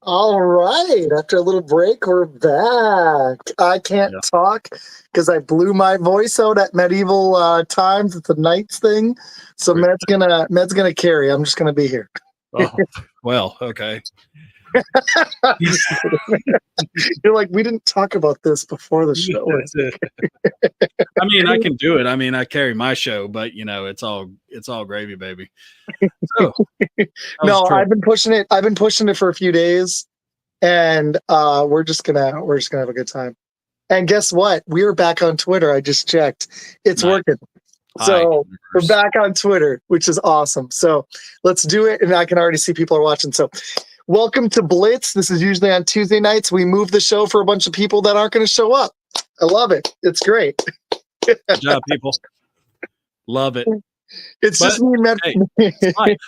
All right. After a little break, we're back. I can't Yeah. talk because I blew my voice out at medieval times. It's a knights thing, so Right. Med's gonna carry. I'm just gonna be here. Oh, well, okay. I'm just kidding. You're like, we didn't talk about this before the show. I mean, I can do it. I mean, I carry my show, but it's all gravy, baby. So that was No, true. I've been pushing it. I've been pushing it for a few days, and we're just gonna have a good time. And guess what? We're back on Twitter. I just checked. It's Nice. working. Hi, So we're universe. back on Twitter, which is awesome. So let's do it. And I can already see people are watching. So welcome to Blitz. This is usually on Tuesday nights. We move the show for a bunch of people that aren't going to show up. I love it. It's great. Good job, people. Love it. It's But, just me, man. hey, it's life.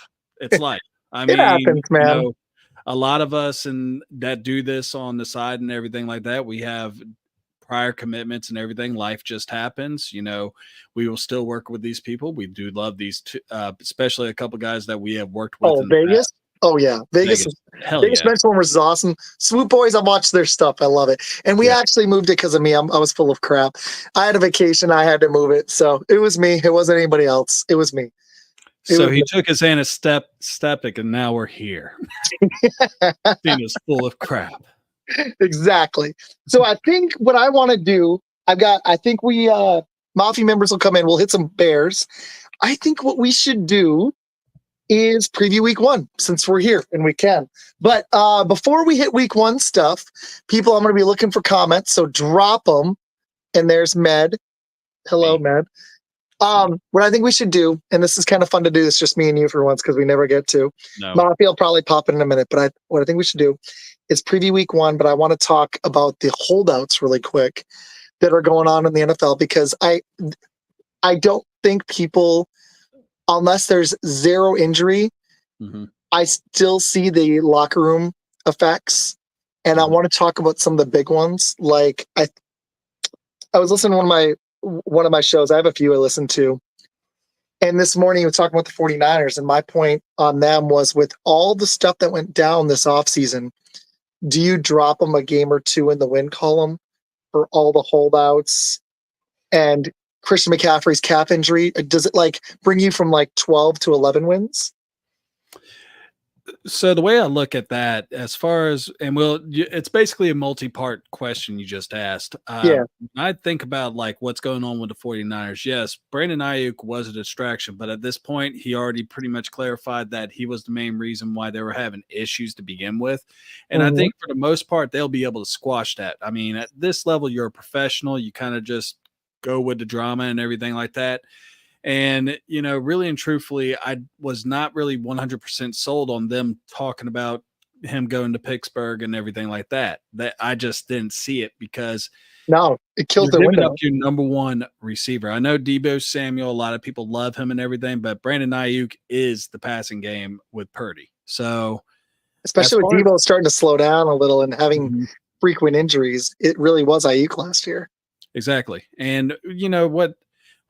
It's life. I mean, happens, man. A lot of us that do this on the side and everything like that, we have prior commitments and everything. Life just happens. We will still work with these people. We do love these two, especially a couple guys that we have worked with. Oh, Vegas? Oh, yeah. Vegas Hell Vegas yeah. Transformers is awesome. Swoop Boys, I watched their stuff. I love it. And we actually moved it because of me. I was full of crap. I had a vacation. I had to move it. So it was me. It wasn't anybody else. It was me. So he took his anesthetic and now we're here. Being is full of crap. Exactly. So I think what I want to do, I think we Mafia members will come in. We'll hit some bears. I think what we should do is preview week 1 since we're here and we can. But before we hit week 1 stuff, people, I'm going to be looking for comments. So drop them. And there's Med. Hello, Med. What I think we should do, and this is kind of fun to do, it's just me and you for once because we never get to. No. Mafia will probably pop in a minute, but what I think we should do is preview week 1, but I want to talk about the holdouts really quick that are going on in the NFL because I don't think people, unless there's zero injury, I still see the locker room effects. And I want to talk about some of the big ones. Like I was listening to one of my shows. I have a few I listen to. And this morning he was talking about the 49ers. And my point on them was with all the stuff that went down this offseason, do you drop them a game or two in the win column for all the holdouts and Christian McCaffrey's calf injury? Does it bring you from 12 to 11 wins? So the way I look at that, as far as, it's basically a multi-part question you just asked. Yeah. I think about what's going on with the 49ers. Yes, Brandon Ayuk was a distraction, but at this point, he already pretty much clarified that he was the main reason why they were having issues to begin with. And I think for the most part, they'll be able to squash that. I mean, at this level, you're a professional. You kind of just go with the drama and everything like that. And, really and truthfully, I was not really 100% sold on them talking about him going to Pittsburgh and everything like that. That I just didn't see it because it kills you're the giving window. up your number one receiver. I know Deebo Samuel, a lot of people love him and everything, but Brandon Ayuk is the passing game with Purdy. So, especially with Deebo starting to slow down a little and having frequent injuries, it really was Ayuk last year. Exactly. And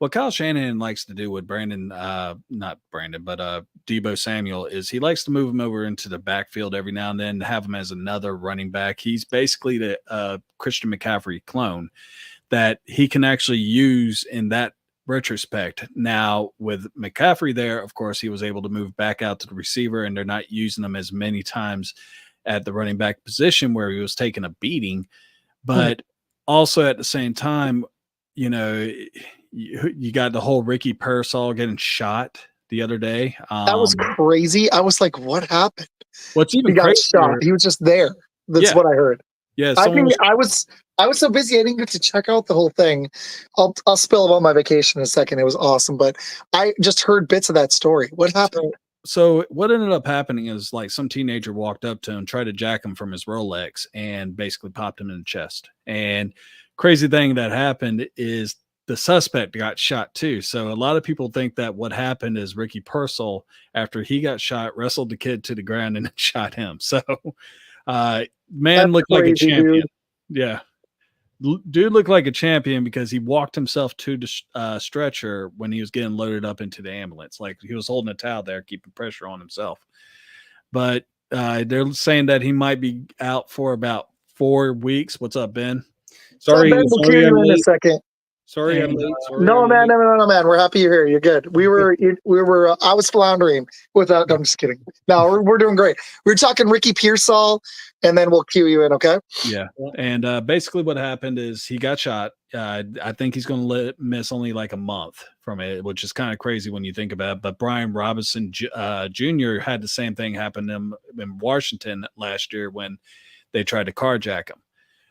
what Kyle Shanahan likes to do with not Brandon, but Deebo Samuel is he likes to move him over into the backfield every now and then to have him as another running back. He's basically the Christian McCaffrey clone that he can actually use in that retrospect. Now with McCaffrey there, of course, he was able to move back out to the receiver and they're not using him as many times at the running back position where he was taking a beating. But also at the same time, you got the whole Ricky Pearsall getting shot the other day. That was crazy. I was like, what happened? What's even got shot. He was just there. That's what I heard. Yeah. I think I was so busy I didn't get to check out the whole thing. I'll spill about my vacation in a second. It was awesome, but I just heard bits of that story. What happened? So what ended up happening is some teenager walked up to him, tried to jack him from his Rolex, and basically popped him in the chest. And crazy thing that happened is the suspect got shot too. So a lot of people think that what happened is Ricky Pearsall, after he got shot, wrestled the kid to the ground and shot him. So man looked like a champion. Dude. Yeah. Dude looked like a champion because he walked himself to the stretcher when he was getting loaded up into the ambulance. Like he was holding a towel there, keeping pressure on himself. But They're saying that he might be out for about 4 weeks. What's up, Ben? Sorry, Ben, we'll cue you in a second. Sorry, I'm late. Sorry, no, man, we're happy you're here. You're good. We were. I was floundering without. I'm just kidding. No, we're doing great. We're talking Ricky Pearsall, and then we'll cue you in. Okay. Yeah. And basically, what happened is he got shot. I think he's going to miss only like a month from it, which is kind of crazy when you think about it. But Brian Robinson Jr. had the same thing happen to him in Washington last year when they tried to carjack him.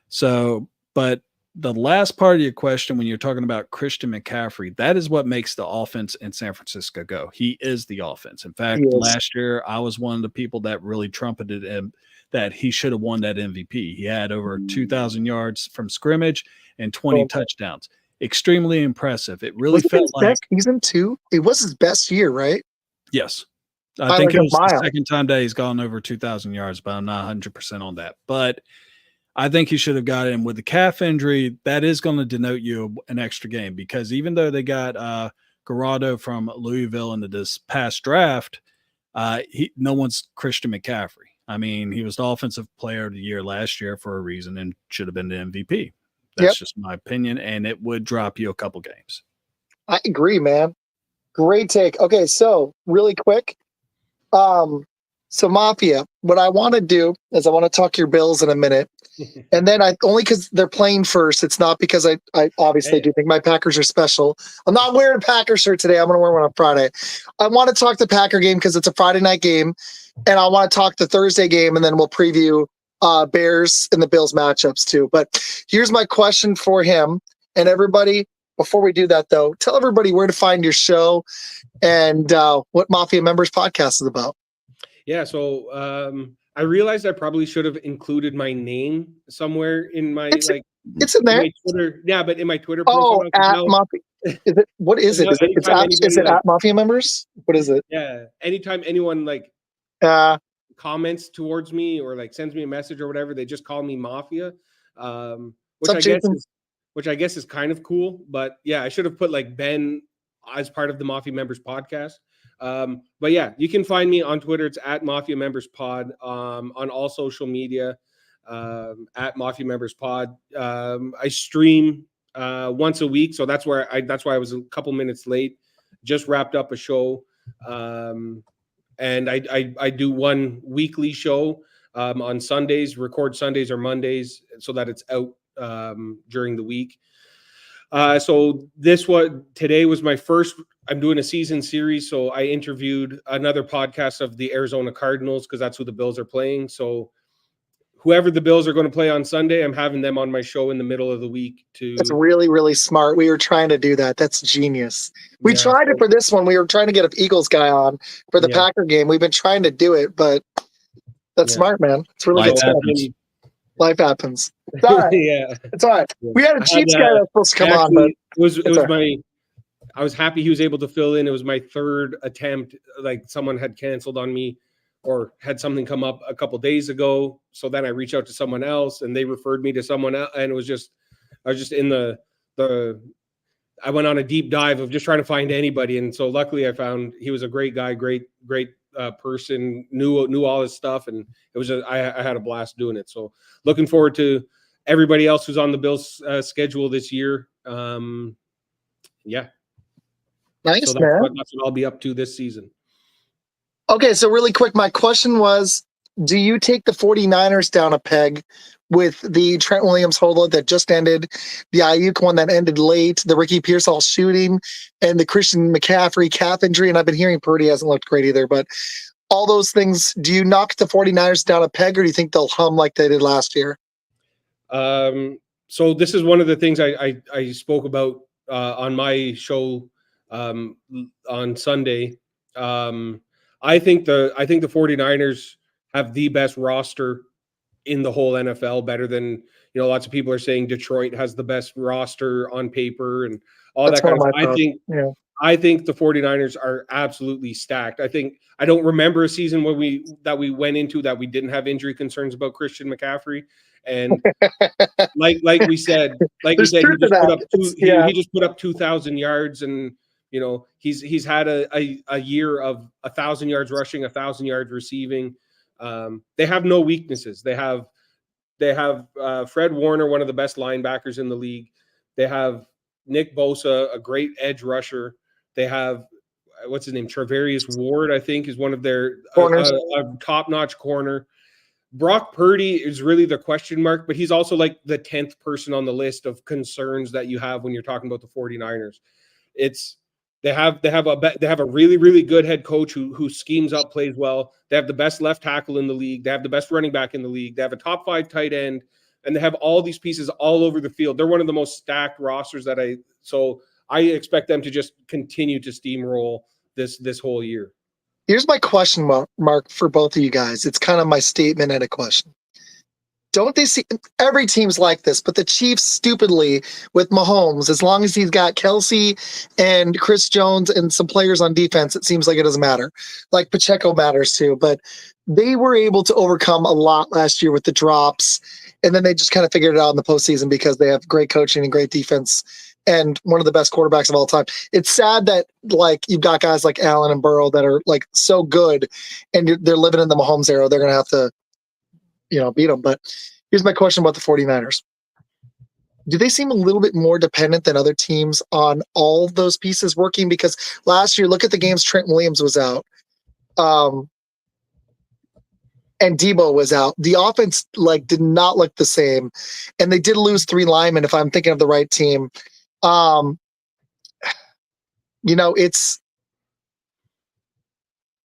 So, but the last part of your question, when you're talking about Christian McCaffrey, that is what makes the offense in San Francisco go. He is the offense. In fact, last year, I was one of the people that really trumpeted him that he should have won that MVP. He had over 2,000 yards from scrimmage and 20 touchdowns. Extremely impressive. It really felt like best season too. It was his best year, right? Yes. I think it was the second time that he's gone over 2,000 yards, but I'm not 100% on that. But I think he should have got in with the calf injury. That is going to denote you an extra game because even though they got Garado from Louisville into this past draft, no one's Christian McCaffrey. I mean, he was the offensive player of the year last year for a reason and should have been the MVP. That's just my opinion, and it would drop you a couple games. I agree, man. Great take. Okay, so really quick. So Mafia, what I want to do is I want to talk your Bills in a minute. And then only because they're playing first. It's not because I obviously do think my Packers are special. I'm not wearing a Packer shirt today. I'm going to wear one on Friday. I want to talk the Packer game because it's a Friday night game. And I want to talk the Thursday game, and then we'll preview Bears and the Bills matchups too. But here's my question for him and everybody. Before we do that, though, tell everybody where to find your show and what Mafia Members Podcast is about. Yeah, so I realized I probably should have included my name somewhere in my it's in there. Twitter, yeah, but in my Twitter profile. Mafia. What is it? Is it at Mafia Members? What is it? Yeah, anytime anyone comments towards me or sends me a message or whatever, they just call me Mafia, which I guess is kind of cool. But yeah, I should have put Ben as part of the Mafia Members Podcast. But yeah, you can find me on Twitter. It's at Mafia Members Pod, on all social media, at Mafia Members Pod. I stream once a week, so that's why I was a couple minutes late. Just wrapped up a show, and I do one weekly show on Sundays, record Sundays or Mondays, so that it's out during the week. So today was my first. I'm doing a season series, so I interviewed another podcast of the Arizona Cardinals because that's who the Bills are playing. So whoever the Bills are going to play on Sunday, I'm having them on my show in the middle of the week. That's really, really smart. We were trying to do that. That's genius. We tried it for this one. We were trying to get an Eagles guy on for the Packer game. We've been trying to do it, but that's smart, man. It's really good. Life happens. It's all right. It's all right. We had a Chiefs guy that was supposed to come on, but I was happy he was able to fill in. It was my third attempt. Someone had canceled on me or had something come up a couple days ago. So then I reached out to someone else and they referred me to someone else. And I was just in I went on a deep dive of just trying to find anybody. And so luckily I found he was a great guy, great person, knew all his stuff. And it was I had a blast doing it. So looking forward to everybody else who's on the Bills schedule this year. Nice, so man. That's what I'll be up to this season. Okay, so really quick, my question was, do you take the 49ers down a peg with the Trent Williams holdout that just ended, the Ayuk one that ended late, the Ricky Pearsall shooting, and the Christian McCaffrey calf injury? And I've been hearing Purdy hasn't looked great either, but all those things, do you knock the 49ers down a peg, or do you think they'll hum like they did last year? So this is one of the things I spoke about on my show on Sunday. I think the 49ers have the best roster in the whole NFL, better than, lots of people are saying Detroit has the best roster on paper and all that kind of stuff. I think the 49ers are absolutely stacked. I don't remember a season where we went into that we didn't have injury concerns about Christian McCaffrey. And like we said, he just put up 2,000 yards, and he's had a year of 1,000 yards rushing, 1,000 yards receiving. They have no weaknesses. They have Fred Warner, one of the best linebackers in the league. They have Nick Bosa, a great edge rusher. They have what's his name, Travarius Ward, I think, is one of their top-notch corner. Brock Purdy is really the question mark, but he's also like the 10th person on the list of concerns that you have when you're talking about the 49ers. They have a really, really good head coach who schemes up plays well. They have the best left tackle in the league. They have the best running back in the league. They have a top 5 tight end, and they have all these pieces all over the field. They're one of the most stacked rosters so I expect them to just continue to steamroll this whole year. Here's my question mark for both of you guys. It's kind of my statement and a question. Don't they see every team's like this, but the Chiefs stupidly with Mahomes, as long as he's got Kelsey and Chris Jones and some players on defense, it seems like it doesn't matter. Like Pacheco matters too, but they were able to overcome a lot last year with the drops, and then they just kind of figured it out in the postseason because they have great coaching and great defense and one of the best quarterbacks of all time. It's sad that like you've got guys like Allen and Burrow that are like so good, and they're living in the Mahomes era. They're going to have to, beat them. But here's my question about the 49ers. Do they seem a little bit more dependent than other teams on all those pieces working? Because last year, look at the games Trent Williams was out. And Debo was out. The offense did not look the same. And they did lose 3 linemen, if I'm thinking of the right team.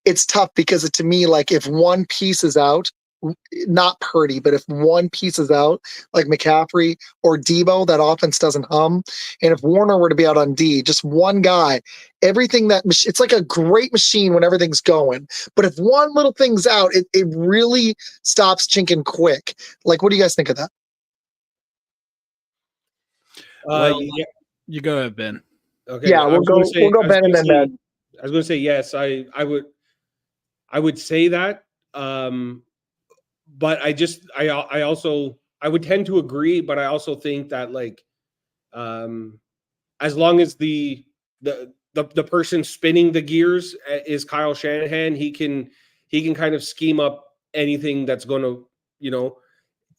It's tough because to me, if one piece is out, not Purdy, but if one piece is out, like McCaffrey or Debo, that offense doesn't hum. And if Warner were to be out on D, just one guy, it's like a great machine when everything's going. But if one little thing's out, it really stops chinking quick. What do you guys think of that? You go ahead, Ben. Okay. Yeah, we'll go Ben and then Ben. I was going to say yes. I would say that. But I would tend to agree, but I also think that as long as the person spinning the gears is Kyle Shanahan, he can kind of scheme up anything that's going to,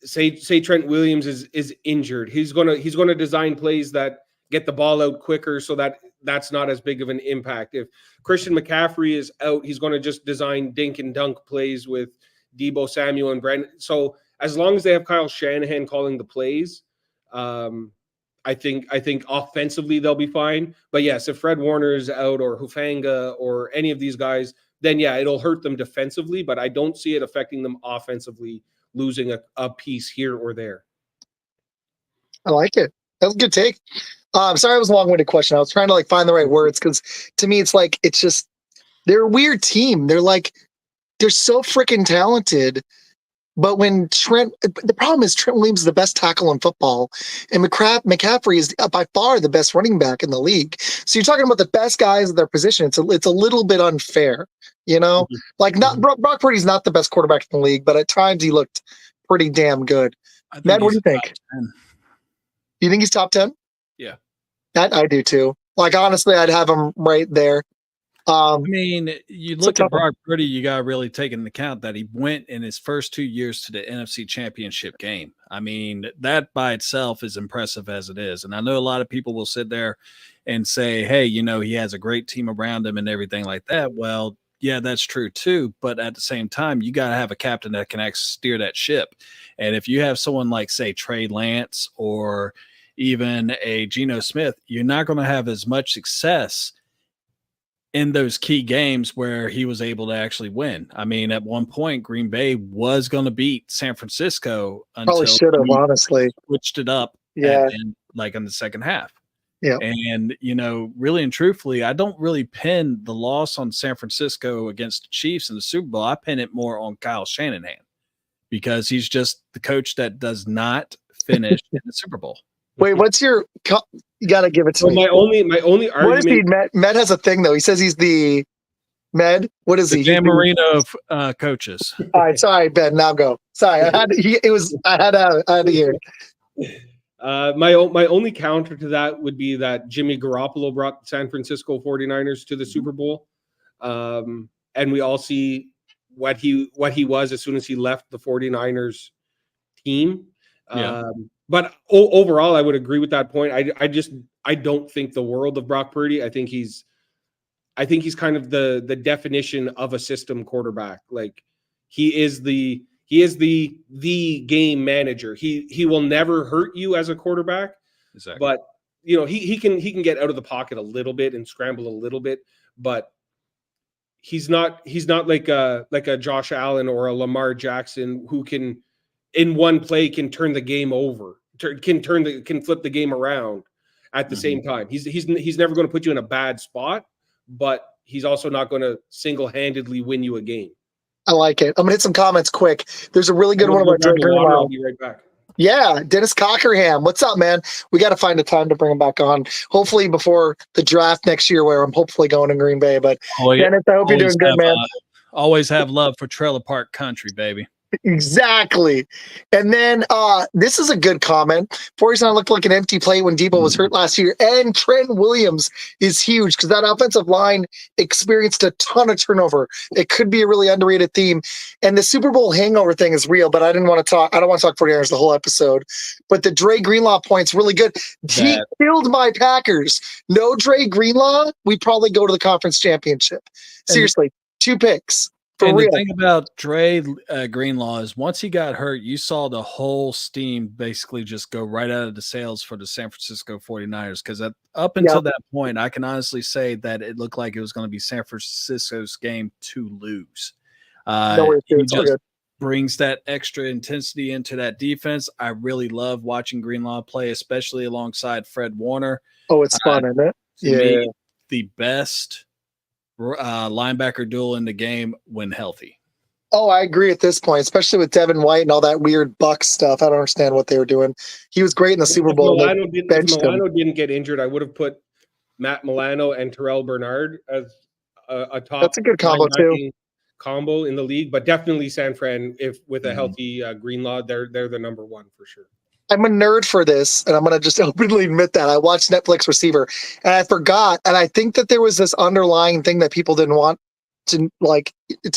say Trent Williams is injured. He's going to design plays that get the ball out quicker so that that's not as big of an impact. If Christian McCaffrey is out, he's going to just design dink and dunk plays with Debo Samuel and Brandon. So as long as they have Kyle Shanahan calling the plays, I think offensively they'll be fine. But yes, if Fred Warner is out or Hufanga or any of these guys, then yeah, it'll hurt them defensively, but I don't see it affecting them offensively, losing a piece here or there. I like it. That was a good take. I'm sorry it was a long-winded question. I was trying to find the right words because to me it's just they're a weird team. They're so freaking talented, but the problem is Trent Williams is the best tackle in football, and McCaffrey is by far the best running back in the league. So you're talking about the best guys at their position. It's a little bit unfair, Mm-hmm. Brock Purdy's not the best quarterback in the league, but at times he looked pretty damn good. Matt, what do you think? You think he's top 10? Yeah, that I do too. Honestly, I'd have him right there. You look at Brock Purdy, you got to really take into account that he went in his first 2 years to the NFC Championship game. That by itself is impressive as it is. And I know a lot of people will sit there and say, hey, he has a great team around him and everything like that. Well, yeah, that's true too. But at the same time, you got to have a captain that can actually steer that ship. And if you have someone like, say, Trey Lance or even a Geno Smith, you're not going to have as much success in those key games where he was able to actually win. At one point, Green Bay was going to beat San Francisco until should have, honestly switched it up. Yeah. In the second half. Yeah. And, really and truthfully, I don't really pin the loss on San Francisco against the Chiefs in the Super Bowl. I pin it more on Kyle Shanahan because he's just the coach that does not finish in the Super Bowl. Wait, what's your? You got to give it to me. My only argument. What is he? Med has a thing though. He says he's the Med. What is he? Dan Marino of coaches. All right, sorry, Ben. Now go. Sorry, I had to hear it. My only counter to that would be that Jimmy Garoppolo brought San Francisco 49ers to the Super Bowl, and we all see what he was as soon as he left the 49ers team. Yeah. But overall, I would agree with that point. I don't think the world of Brock Purdy. I think he's kind of the definition of a system quarterback. Like he is the game manager. He will never hurt you as a quarterback. Exactly. But he can get out of the pocket a little bit and scramble a little bit, but he's not like a Josh Allen or a Lamar Jackson who can in one play can turn the game over, can flip the game around at the same time. He's never going to put you in a bad spot, but he's also not going to single-handedly win you a game. I like it. I'm gonna hit some comments quick. There's a really good one about Dre Greenlaw. I'll be right back. Yeah, Dennis Cockerham. What's up, man? We got to find a time to bring him back on. Hopefully before the draft next year, where I'm hopefully going in Green Bay. But Dennis, I hope you're doing good, man. Always have love for Trailer Park Country, baby. Exactly. And then this is a good comment. 49 looked like an empty plate when Debo was hurt last year. And Trent Williams is huge because that offensive line experienced a ton of turnover. It could be a really underrated theme. And the Super Bowl hangover thing is real, but I don't want to talk 49ers the whole episode. But the Dre Greenlaw point's really good. He killed my Packers. No Dre Greenlaw, we probably go to the conference championship. Seriously, 2 picks. And the thing about Dre Greenlaw is once he got hurt, you saw the whole steam basically just go right out of the sails for the San Francisco 49ers. Because up until that point, I can honestly say that it looked like it was going to be San Francisco's game to lose. He just brings that extra intensity into that defense. I really love watching Greenlaw play, especially alongside Fred Warner. Oh, it's fun, isn't it? Me, the best linebacker duel in the game when healthy. Oh, I agree at this point, especially with Devin White and all that weird Bucs stuff. I don't understand what they were doing. He was great in the Super Bowl. If Milano didn't get injured, I would have put Matt Milano and Terrell Bernard as a top. That's a good combo too. Combo in the league, but definitely San Fran, if with a healthy Greenlaw, they're the number one for sure. I'm a nerd for this, and I'm going to just openly admit that. I watched Netflix Receiver, and I forgot, and I think that there was this underlying thing that people didn't want to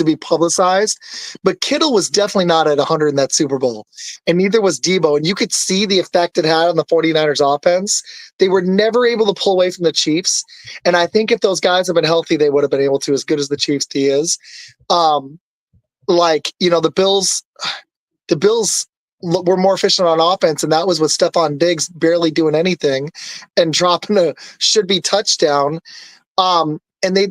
be publicized, but Kittle was definitely not at 100 in that Super Bowl, and neither was Debo, and you could see the effect it had on the 49ers offense. They were never able to pull away from the Chiefs, and I think if those guys had been healthy, they would have been able to, as good as the Chiefs D is. The Bills were more efficient on offense, and that was with Stephon Diggs barely doing anything and dropping a should-be touchdown. And they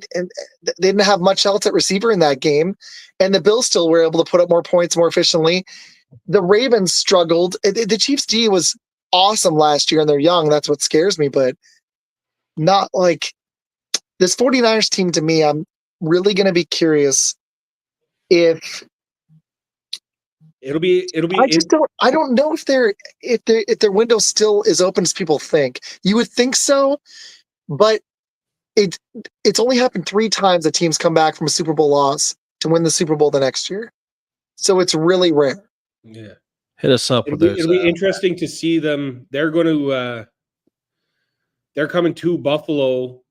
didn't have much else at receiver in that game, and the Bills still were able to put up more points more efficiently. The Ravens struggled. The Chiefs D was awesome last year, and they're young. That's what scares me, but not like this 49ers team. To me, I'm really going to be curious if It'll be. I don't know if their window still is open as people think. You would think so, but it's only happened 3 times that teams come back from a Super Bowl loss to win the Super Bowl the next year. So it's really rare. Yeah, hit us up with those. It'll be interesting to see them. They're going to. They're coming to Buffalo.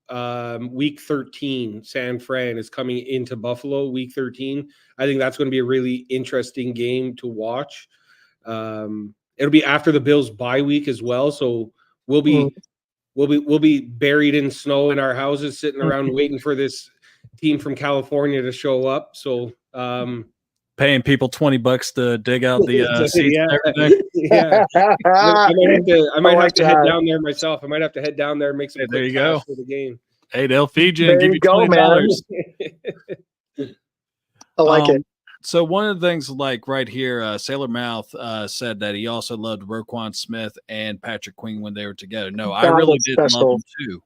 Week 13, San Fran is coming into Buffalo week 13. I think that's going to be a really interesting game to watch. It'll be after the Bills bye week as well, so we'll be buried in snow in our houses, sitting around waiting for this team from California to show up. So paying people $20 to dig out the seats and everything. Yeah. I might have to head down there myself. I might have to head down there and make some quick cash for the game. Hey, they'll feed you and give you $20. I like it. So one of the things, like right here, Sailor Mouth said that he also loved Roquan Smith and Patrick Queen when they were together. No, I really did love them too.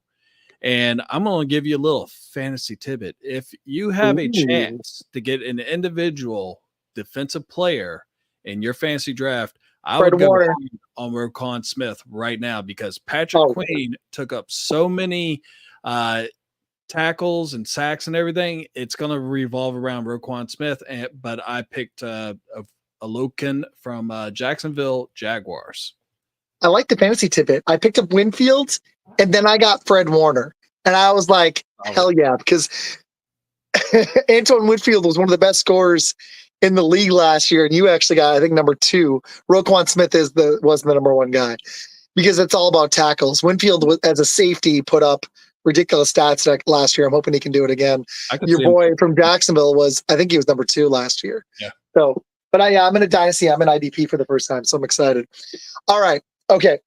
And I'm going to give you a little fantasy tidbit. If you have a chance to get an individual defensive player in your fantasy draft, I would go on Roquan Smith right now, because Patrick Queen took up so many tackles and sacks and everything. It's going to revolve around Roquan Smith. But I picked a Alokan from Jacksonville Jaguars. I like the fantasy tidbit. I picked up Winfield, and then I got Fred Warner. And I was like, hell yeah, because Antoine Winfield was one of the best scorers in the league last year, and you actually got, I think, number 2. Roquan Smith was the number 1 guy because it's all about tackles. Winfield, as a safety, put up ridiculous stats last year. I'm hoping he can do it again. Your boy from Jacksonville I think he was number 2 last year. Yeah. So, but I'm in a dynasty. I'm in IDP for the first time, so I'm excited. All right. Okay.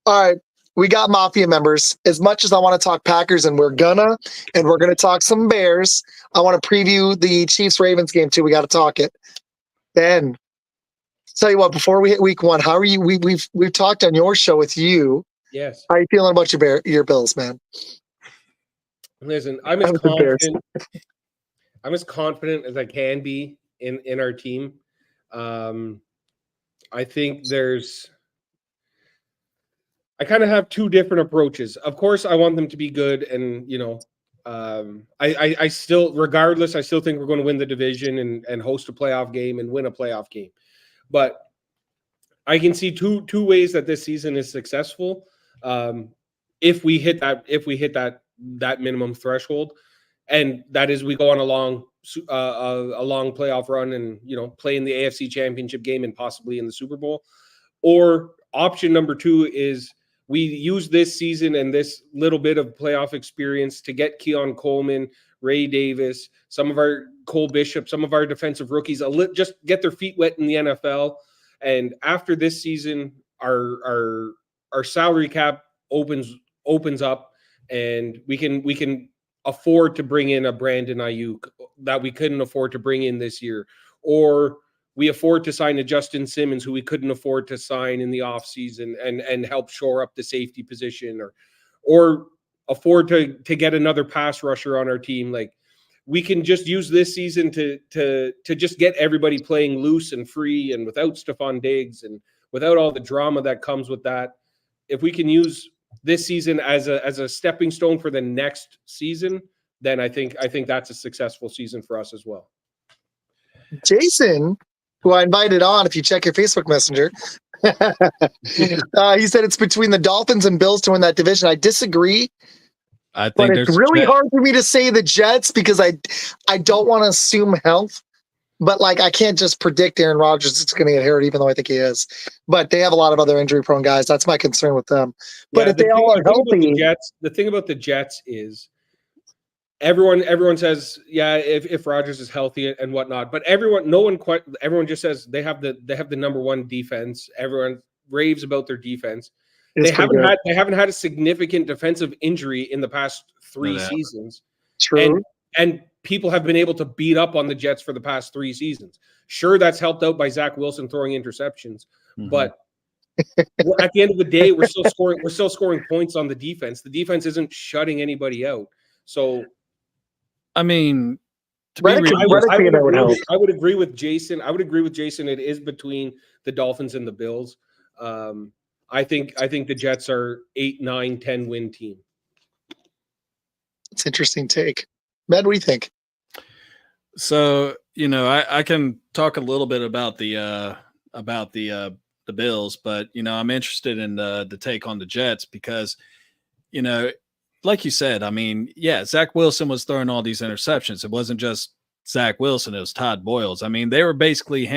All right. We got Mafia members. As much as I want to talk Packers, and we're gonna talk some Bears, I want to preview the Chiefs-Ravens game too. We got to talk it. Ben, tell you what, before we hit week 1, how are you? We've talked on your show with you. Yes. How are you feeling about your Bills, man? Listen, I'm as confident. I'm as confident as I can be in our team. I think I kind of have 2 different approaches. Of course, I want them to be good, and I still, regardless, I still think we're going to win the division and host a playoff game and win a playoff game. But I can see two ways that this season is successful. If we hit that minimum threshold, and that is we go on a long playoff run and play in the AFC Championship game and possibly in the Super Bowl. Or option number 2 is we use this season and this little bit of playoff experience to get Keon Coleman, Ray Davis, some of our Cole Bishop, some of our defensive rookies, just get their feet wet in the NFL. And after this season, our salary cap opens up, and we can afford to bring in a Brandon Ayuk that we couldn't afford to bring in this year, or we afford to sign a Justin Simmons who we couldn't afford to sign in the offseason and help shore up the safety position, or afford to get another pass rusher on our team. Like, we can just use this season to just get everybody playing loose and free and without Stephon Diggs and without all the drama that comes with that. If we can use this season as a stepping stone for the next season, then I think that's a successful season for us as well. Jason, who I invited on, if you check your Facebook Messenger, he said it's between the Dolphins and Bills to win that division. I disagree. I think but it's really hard for me to say the Jets because I don't want to assume health. But I can't just predict Aaron Rodgers is going to get hurt, even though I think he is. But they have a lot of other injury-prone guys. That's my concern with them. But if they all are healthy, the thing about the Jets is everyone says, yeah, if Rodgers is healthy and whatnot. But everyone just says they have the number 1 defense. Everyone raves about their defense. They haven't had a significant defensive injury in the past 3 seasons. True. And people have been able to beat up on the Jets for the past 3 seasons. Sure, that's helped out by Zach Wilson throwing interceptions, but at the end of the day, we're still scoring points on the defense. The defense isn't shutting anybody out. So, I mean, I would agree with Jason. It is between the Dolphins and the Bills. I think the Jets are 8, 9, 10 win team. It's an interesting take. Matt, what do you think? So, I can talk a little bit about the Bills, but I'm interested in the take on the Jets because, like you said, I mean, yeah, Zach Wilson was throwing all these interceptions. It wasn't just Zach Wilson, it was Todd Boyles. I mean, they were basically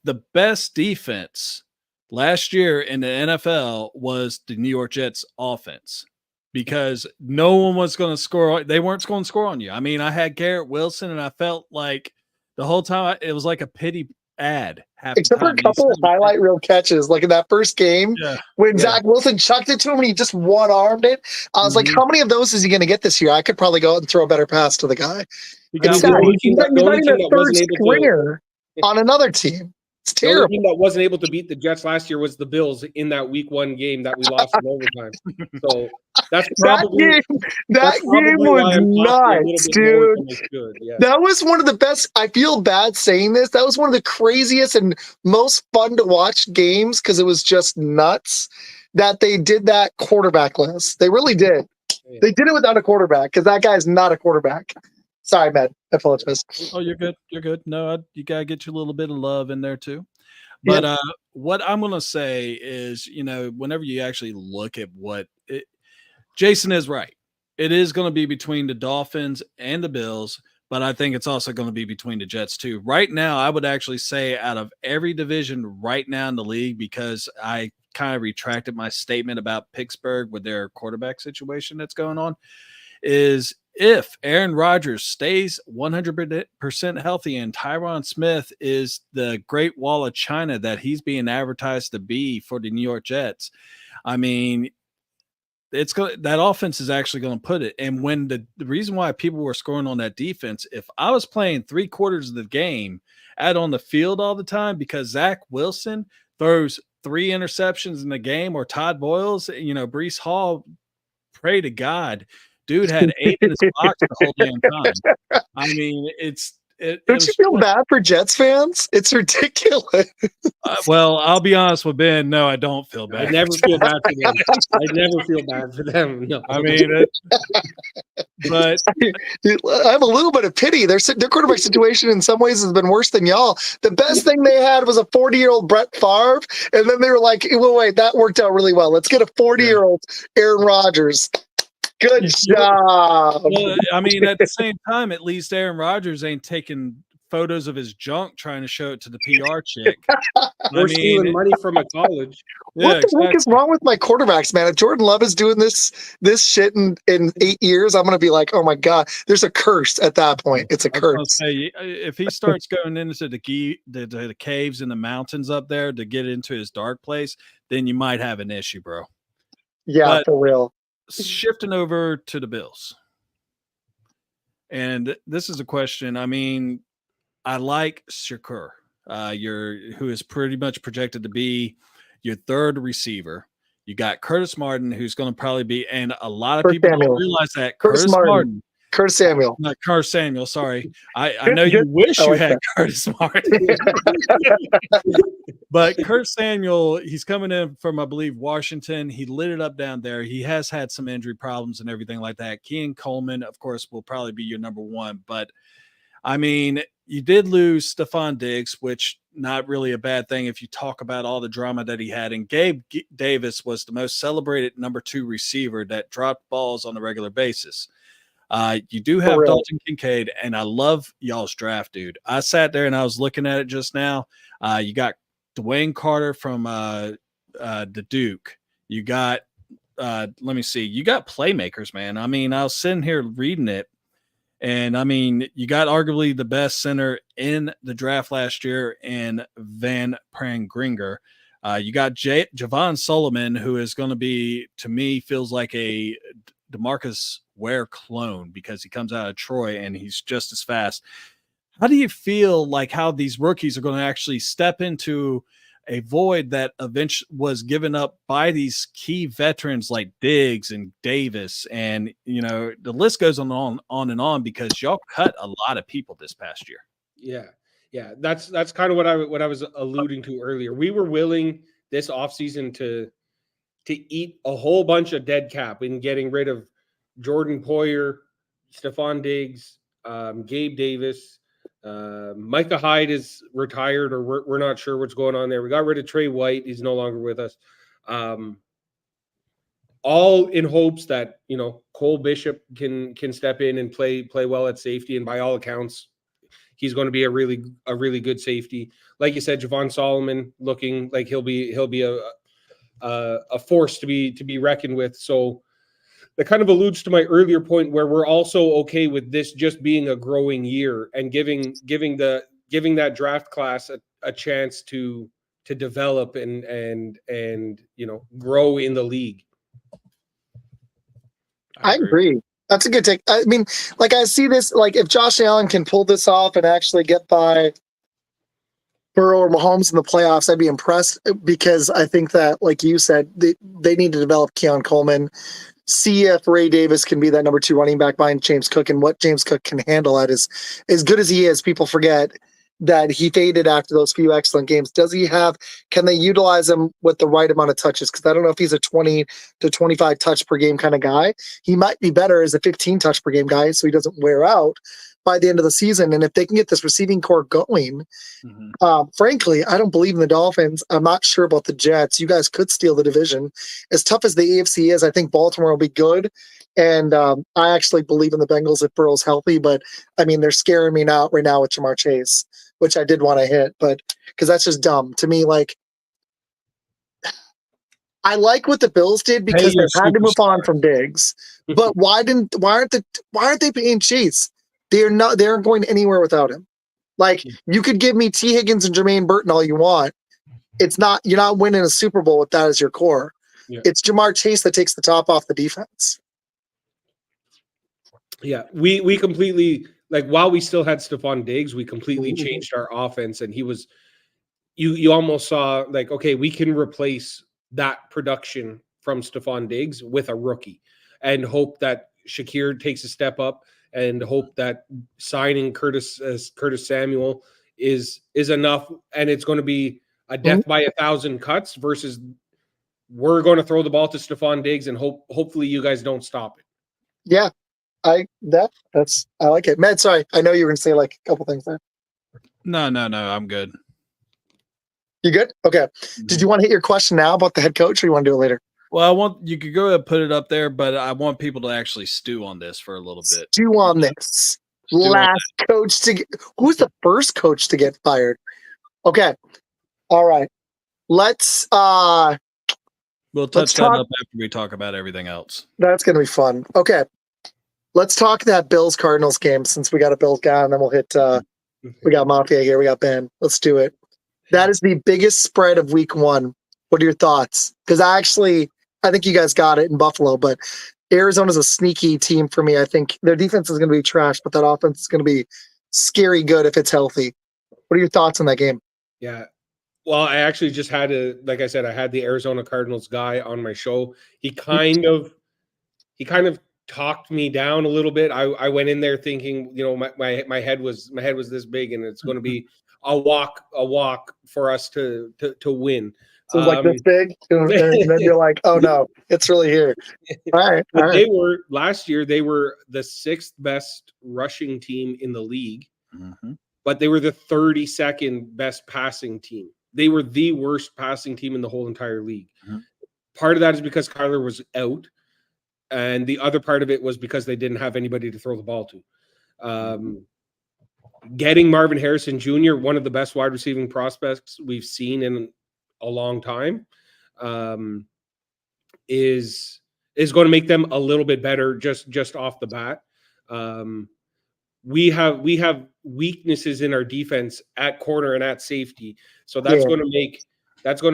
the best defense last year in the NFL was the New York Jets offense. Because no one was going to score. They weren't going to score on you. I mean, I had Garrett Wilson, and I felt like the whole time it was like a pity ad. Except for a couple of highlight reel catches, like in that first game when Zach Wilson chucked it to him and he just one-armed it. I was like, how many of those is he going to get this year? I could probably go out and throw a better pass to the guy. He's not even a third stringer on another team. It's terrible. The only team that wasn't able to beat the Jets last year was the Bills in that week 1 game that we lost in overtime. So that's probably that game was nuts, dude. That was one of the best. I feel bad saying this. That was one of the craziest and most fun to watch games because it was just nuts that they did that quarterbackless. They really did. Yeah. They did it without a quarterback because that guy's not a quarterback. Sorry, Matt. I apologize. Oh, you're good. You're good. No, you got to get you a little bit of love in there too. But what I'm going to say is, whenever you actually look at Jason is right. It is going to be between the Dolphins and the Bills. but I think it's also going to be between the Jets too. Right now, I would actually say out of every division right now in the league, because I kind of retracted my statement about Pittsburgh with their quarterback situation that's going on, is if Aaron Rodgers stays 100% healthy and Tyron Smith is the great wall of China that he's being advertised to be for the New York Jets, I mean, that offense is actually going to put it. And when the reason why people were scoring on that defense, if I was playing 3/4 of the game out on the field all the time, because Zach Wilson throws 3 interceptions in the game, or Todd Boyles, Breece Hall, pray to God, dude had 8 in his box the whole damn time. I mean, Don't you feel bad for Jets fans? It's ridiculous. Well, I'll be honest with Ben. No, I don't feel bad. I never feel bad for them. I never feel bad for them. No. I mean, but I have a little bit of pity. Their quarterback situation in some ways has been worse than y'all. The best thing they had was a 40-year-old Brett Favre, and then they were like, well, wait, that worked out really well. Let's get a 40-year-old Aaron Rodgers. Good job. Well, I mean, at the same time, at least Aaron Rodgers ain't taking photos of his junk trying to show it to the PR chick. We're stealing money from a college. What the heck is wrong with my quarterbacks, man? If Jordan Love is doing this shit in 8 years, I'm going to be like, oh my God, there's a curse at that point. It's a curse. Say, if he starts going into the caves and the mountains up there to get into his dark place, then you might have an issue, bro. Yeah, but for real. Shifting over to the Bills. And this is a question. I mean, I like Shakur, who is pretty much projected to be your third receiver. You got Curtis Martin, who's going to probably be, and a lot of people don't realize that Curtis Samuel. Not Curtis Samuel, sorry. I know you wish you had Curtis Martin. But Curtis Samuel, he's coming in from, I believe, Washington. He lit it up down there. He has had some injury problems and everything like that. Keon Coleman, of course, will probably be your number one. But, I mean, you did lose Stephon Diggs, which not really a bad thing if you talk about all the drama that he had. And Gabe Davis was the most celebrated number 2 receiver that dropped balls on a regular basis. You do have Dalton Kincaid, and I love y'all's draft, dude. I sat there and I was looking at it just now. You got Dwayne Carter from the Duke. You got let me see. You got playmakers, man. I mean, I was sitting here reading it, and I mean, you got arguably the best center in the draft last year in Van Pranglinger. You got Javon Solomon, who is going to be, to me, feels like a DeMarcus Ware clone because he comes out of Troy and he's just as fast. How do you feel like how these rookies are going to actually step into a void that eventually was given up by these key veterans like Diggs and Davis? And, the list goes on and on because y'all cut a lot of people this past year. Yeah. That's kind of what I was alluding to earlier. We were willing this offseason to eat a whole bunch of dead cap in getting rid of Jordan Poyer, Stephon Diggs, Gabe Davis. Micah Hyde is retired, or we're not sure what's going on there. We got rid of Trey White. He's no longer with us. All in hopes that, Cole Bishop can step in and play well at safety. And by all accounts, he's going to be a really good safety. Like you said, Javon Solomon looking like he'll be a force to be reckoned with. So that kind of alludes to my earlier point where we're also okay with this just being a growing year and giving that draft class a chance to develop and grow in the league. I agree. That's a good take. I mean, like, I see this, like, if Josh Allen can pull this off and actually get by Burrow or Mahomes in the playoffs, I'd be impressed, because I think that, like you said, they need to develop Keon Coleman, see if Ray Davis can be that number 2 running back behind James Cook, and what James Cook can handle at as good as he is. People forget that he faded after those few excellent games. Can they utilize him with the right amount of touches? Because I don't know if he's a 20 to 25 touch per game kind of guy. He might be better as a 15 touch per game guy, so he doesn't wear out. by the end of the season. And if they can get this receiving core going, frankly, I don't believe in the Dolphins. I'm not sure about the Jets. You guys could steal the division. As tough as the AFC is, I think Baltimore will be good. And I actually believe in the Bengals if Burrow's healthy. But, I mean, they're scaring me right now with Jamar Chase, which I did want to hit. But because that's just dumb. To me, like, I like what the Bills did because they had to move on from Diggs. But why aren't they paying Chase? They aren't going anywhere without him. Like, you could give me T. Higgins and Jermaine Burton all you want. You're not winning a Super Bowl with that as your core. Yeah. It's Jamar Chase that takes the top off the defense. Yeah, we completely, like, while we still had Stephon Diggs, we completely changed our offense, and he was, you almost saw, like, okay, we can replace that production from Stephon Diggs with a rookie and hope that Shakir takes a step up and hope that signing Curtis Samuel is enough, and it's going to be a death by 1,000 cuts versus we're going to throw the ball to Stephon Diggs and hopefully you guys don't stop it. Yeah, I like it. Matt, sorry, I know you were going to say like a couple things there. No, I'm good. You good? Okay. Did you want to hit your question now about the head coach, or you want to do it later? Well, you could go ahead and put it up there, but I want people to actually stew on this for a little bit. Stew on this. Coach to get, who's the first coach to get fired? Okay. All right. Let's we'll touch that up after we talk about everything else. That's gonna be fun. Okay. Let's talk that Bills Cardinals game since we got a Bills guy, and then we'll hit we got Mafia here, we got Ben. Let's do it. That is the biggest spread of week 1. What are your thoughts? Because I think you guys got it in Buffalo, but Arizona's a sneaky team for me. I think their defense is going to be trash, but that offense is going to be scary good if it's healthy. What are your thoughts on that game? Yeah. Well, I actually just had like I said, I had the Arizona Cardinals guy on my show. He kind of talked me down a little bit. I went in there thinking, my head was this big, and it's going to be a walk for us to win. So it was like this big, and then you're like, oh no, it's really here. All right. They were last year. They were the 6th best rushing team in the league, but they were the 32nd best passing team. They were the worst passing team in the whole entire league. Part of that is because Kyler was out, and the other part of it was because they didn't have anybody to throw the ball to. Getting Marvin Harrison Jr., one of the best wide receiving prospects we've seen in a long time, is going to make them a little bit better just off the bat. We have weaknesses in our defense at corner and at safety, so that's going to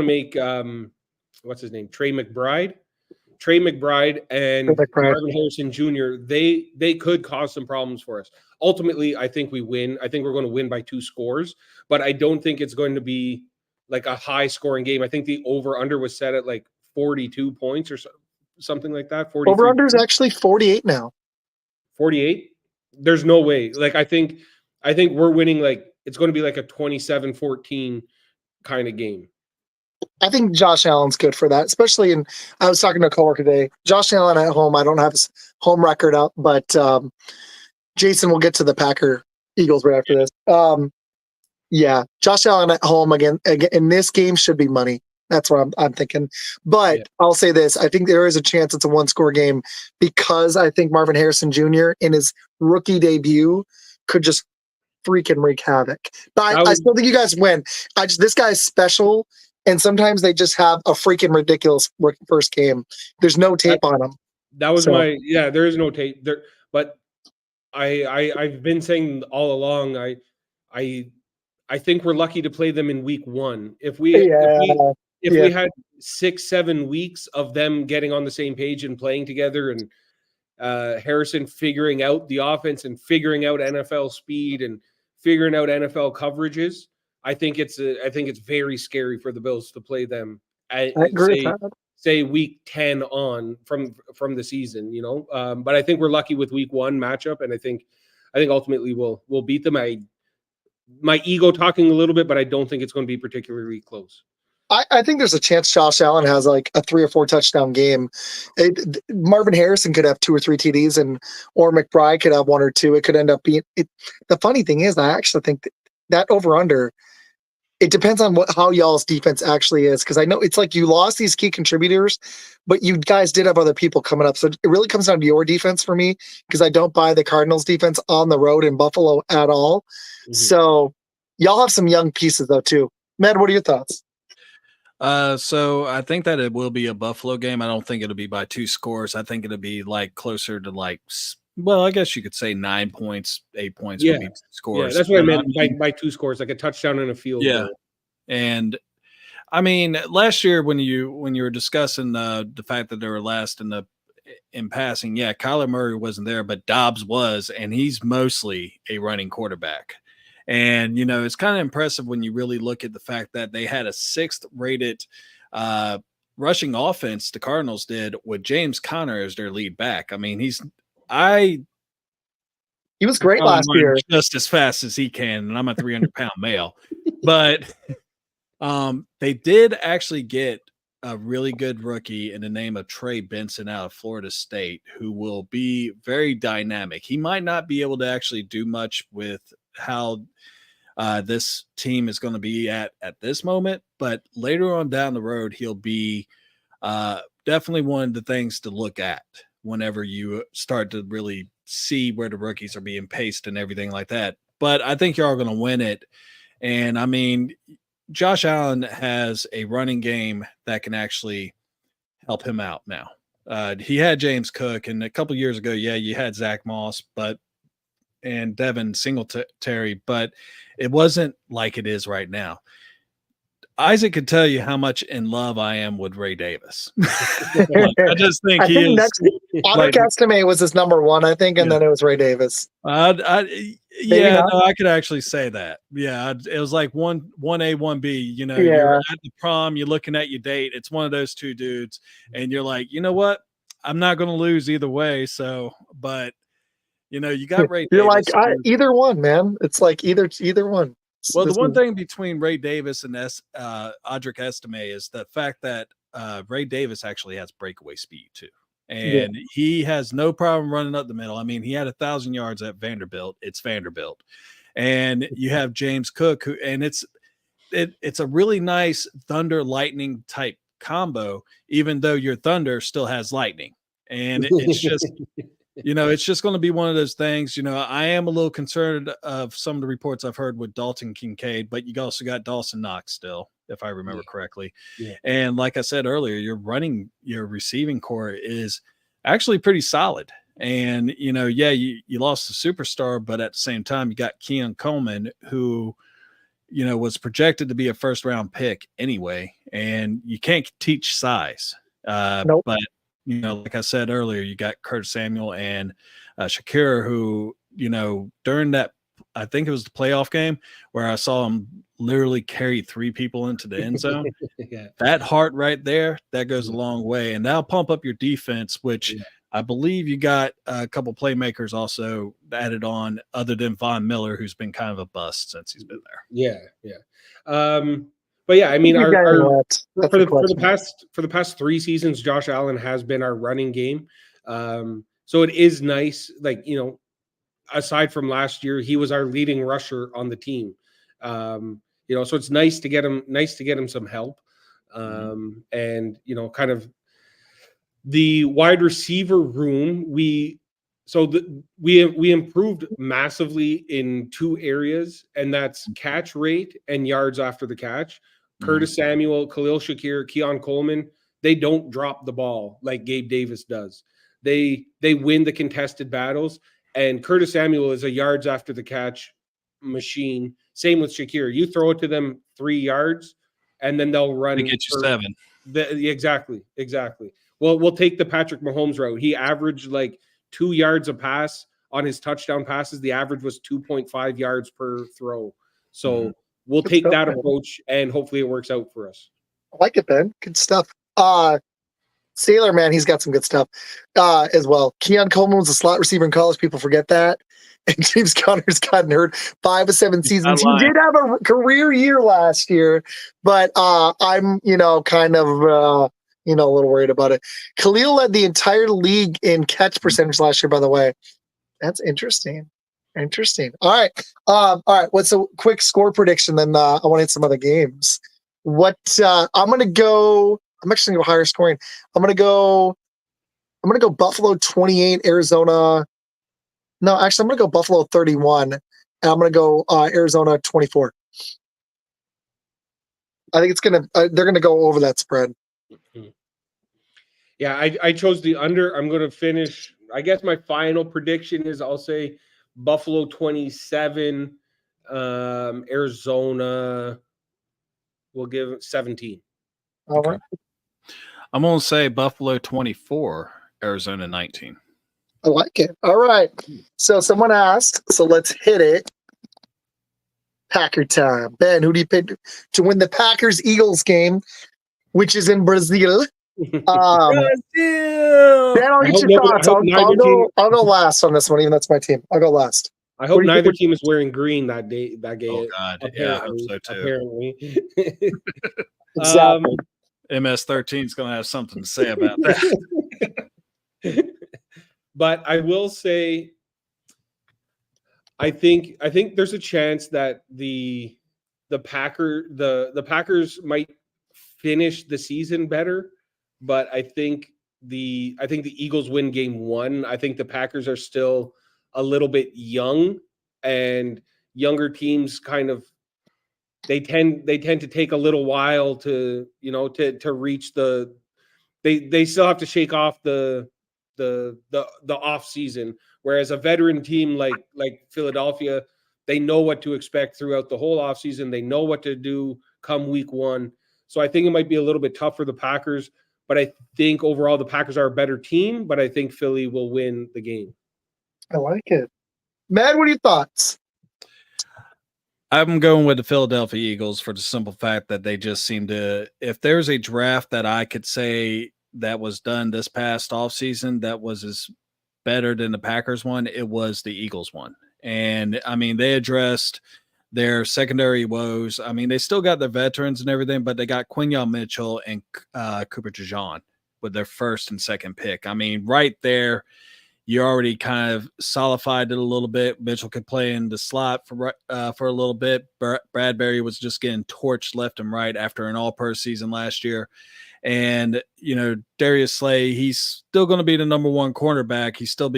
make what's his name, Trey McBride and Marvin Harrison Jr. They could cause some problems for us. Ultimately, I think we win. I think we're going to win by 2 scores, but I don't think it's going to be like a high scoring game. I think the over under was set at like 42 points or something like that. Over under is actually 48 now. 48? There's no way. Like, I think we're winning, like, it's going to be like a 27-14 kind of game. I think Josh Allen's good for that, especially I was talking to a coworker today. Josh Allen at home, I don't have his home record up, but Jason will get to the Packer Eagles right after this. Yeah, Josh Allen at home again in this game should be money. That's what I'm thinking. But I'll say this. I think there is a chance it's a 1-score game because I think Marvin Harrison Jr. in his rookie debut could just freaking wreak havoc. But I still think you guys win. This guy's special, and sometimes they just have a freaking ridiculous first game. There's no tape on him. That was there is no tape there. But I've been saying all along, I think we're lucky to play them in week 1. If we had 6-7 weeks of them getting on the same page and playing together, and Harrison figuring out the offense and figuring out NFL speed and figuring out NFL coverages, I think it's very scary for the Bills to play them at, say week 10 on from the season, but I think we're lucky with week 1 matchup, and I think ultimately we'll beat them. My ego talking a little bit, but I don't think it's going to be particularly close. I think there's a chance Josh Allen has like a 3 or 4 touchdown game. Marvin Harrison could have 2 or 3 TDs, or McBride could have 1 or 2. It could end up being it. The funny thing is, I actually think that over under. It depends on how y'all's defense actually is, because I know it's like you lost these key contributors, but you guys did have other people coming up. So it really comes down to your defense for me, because I don't buy the Cardinals defense on the road in Buffalo at all. Mm-hmm. So y'all have some young pieces though too. Med, what are your thoughts? So I think that it will be a Buffalo game. I don't think it'll be by 2 scores. I think it'll be like closer to like, well, I guess you could say 9 points, 8 points would be scores. Yeah, that's what I meant by 2 scores, like a touchdown and a field goal. And I mean, last year when you were discussing the fact that they were last in passing, Kyler Murray wasn't there, but Dobbs was, and he's mostly a running quarterback. And, it's kind of impressive when you really look at the fact that they had a 6th rated rushing offense, the Cardinals did, with James Conner as their lead back. I mean, he was great last year. Just as fast as he can, and I'm a 300-pound male. But they did actually get a really good rookie in the name of Trey Benson out of Florida State, who will be very dynamic. He might not be able to actually do much with how this team is going to be at this moment, but later on down the road, he'll be definitely one of the things to look at whenever you start to really see where the rookies are being paced and everything like that. But I think you're all going to win it. And I mean, Josh Allen has a running game that can actually help him out now. He had James Cook, and a couple years ago, you had Zach Moss, and Devin Singletary, but it wasn't like it is right now. Izac could tell you how much in love I am with Ray Davis. I just think he is. Izac Estime was his number 1, I think, and then it was Ray Davis. I could actually say that. Yeah, it was like 1A, 1B. You're at the prom, you're looking at your date. It's one of those 2 dudes, and you're like, you know what? I'm not going to lose either way. So, but you got Ray You're Davis. You're like, either one, man. It's like either one. Well, the one thing between Ray Davis and Izac Estime is the fact that Ray Davis actually has breakaway speed too. And he has no problem running up the middle. I mean, he had 1,000 yards at Vanderbilt. It's Vanderbilt. And you have James Cook, and it's a really nice thunder lightning type combo, even though your thunder still has lightning. And it's just it's just going to be one of those things. I am a little concerned of some of the reports I've heard with Dalton Kincaid, but you also got Dawson Knox still, if I remember correctly. Yeah. And like I said earlier, your receiving core is actually pretty solid. And, you lost the superstar, but at the same time, you got Keon Coleman, who, was projected to be a 1st-round pick anyway. And you can't teach size. Nope. But like I said earlier, you got Curtis Samuel and Shakir, who, during that, I think it was the playoff game where I saw him literally carry 3 people into the end zone. That heart right there, that goes a long way. And that'll pump up your defense, which I believe you got a couple playmakers also added on other than Von Miller, who's been kind of a bust since he's been there. Yeah. But I mean, for the past 3 seasons, Josh Allen has been our running game. So it is nice, aside from last year, he was our leading rusher on the team. So it's nice to get him some help. And kind of the wide receiver room, we improved massively in 2 areas, and that's catch rate and yards after the catch. Curtis Samuel, Khalil Shakir, Keon Coleman, they don't drop the ball like Gabe Davis does. They win the contested battles, and Curtis Samuel is a yards after the catch machine. Same with Shakir. You throw it to them 3 yards, and then they'll run. They get you 7. Exactly. Well, we'll take the Patrick Mahomes route. He averaged like 2 yards a pass on his touchdown passes. The average was 2.5 yards per throw. So we'll take that approach, and hopefully it works out for us. I like it, Ben. Good stuff. Sailor, man, he's got some good stuff as well. Keon Coleman was a slot receiver in college. People forget that. And James Conner's gotten hurt 5 of 7 seasons. He lying. did have a career year last year, but I'm, kind of, a little worried about it. Khalil led the entire league in catch percentage last year, by the way. That's interesting. All right. What's a quick score prediction? Then I want to hit some other games. I'm actually going to go higher scoring. I'm going to go Buffalo 28, Arizona. No, actually, I'm going to go Buffalo 31, and I'm going to go Arizona 24. I think they're going to go over that spread. Yeah, I chose the under. I'm going to finish. I guess my final prediction is I'll say Buffalo 27, Arizona will give 17. All right. I'm going to say Buffalo 24, Arizona 19. I like it. All right. So someone asked, so let's hit it. Packer time. Ben, who do you pick to win the Packers-Eagles game, which is in Brazil? Ben, I'll get your thoughts. I'll go last on this one, even though that's my team. I'll go last. I hope neither team is wearing green that day. That game. Oh God, yeah, I hope so too. Apparently, exactly. MS-13 is going to have something to say about that. But I will say, I think there's a chance that the Packers might finish the season better, but I think the Eagles win game 1. I think the Packers are still a little bit young, and younger teams kind of they tend to take a little while to reach the they still have to shake off the off season, whereas a veteran team like Philadelphia, they know what to expect throughout the whole off season. They know what to do come week 1. So I think it might be a little bit tough for the Packers, but I think overall the Packers are a better team, but I think Philly will win the game. I like it. Matt, what are your thoughts? I'm going with the Philadelphia Eagles for the simple fact that they just seem to, if there's a draft that I could say that was done this past offseason that was as better than the Packers one, it was the Eagles one. And I mean, they addressed their secondary woes. I mean, they still got their veterans and everything, but they got Quinyon Mitchell and Cooper DeJean with their first and second pick. I mean, right there, you already kind of solidified it a little bit. Mitchell could play in the slot for a little bit. Bradbury was just getting torched left and right after an all-pro season last year. And, Darius Slay, he's still going to be the number 1 cornerback. He's still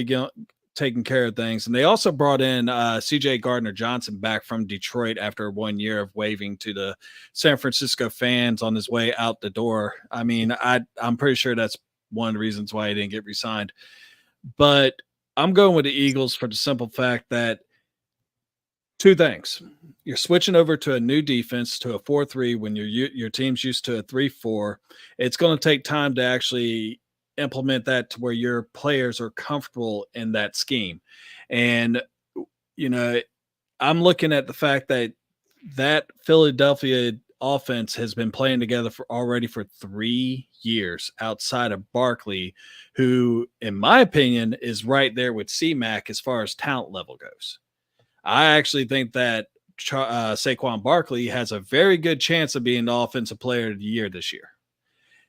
taking care of things. And they also brought in C.J. Gardner-Johnson back from Detroit after 1 year of waving to the San Francisco fans on his way out the door. I mean, I'm pretty sure that's one of the reasons why he didn't get re-signed. But I'm going with the Eagles for the simple fact that 2 things. You're switching over to a new defense, to a 4-3 when your team's used to a 3-4. It's going to take time to actually implement that to where your players are comfortable in that scheme. And, I'm looking at the fact that Philadelphia offense has been playing together for 3 years outside of Barkley, who, in my opinion, is right there with C-Mac as far as talent level goes. I actually think that Saquon Barkley has a very good chance of being the offensive player of the year this year.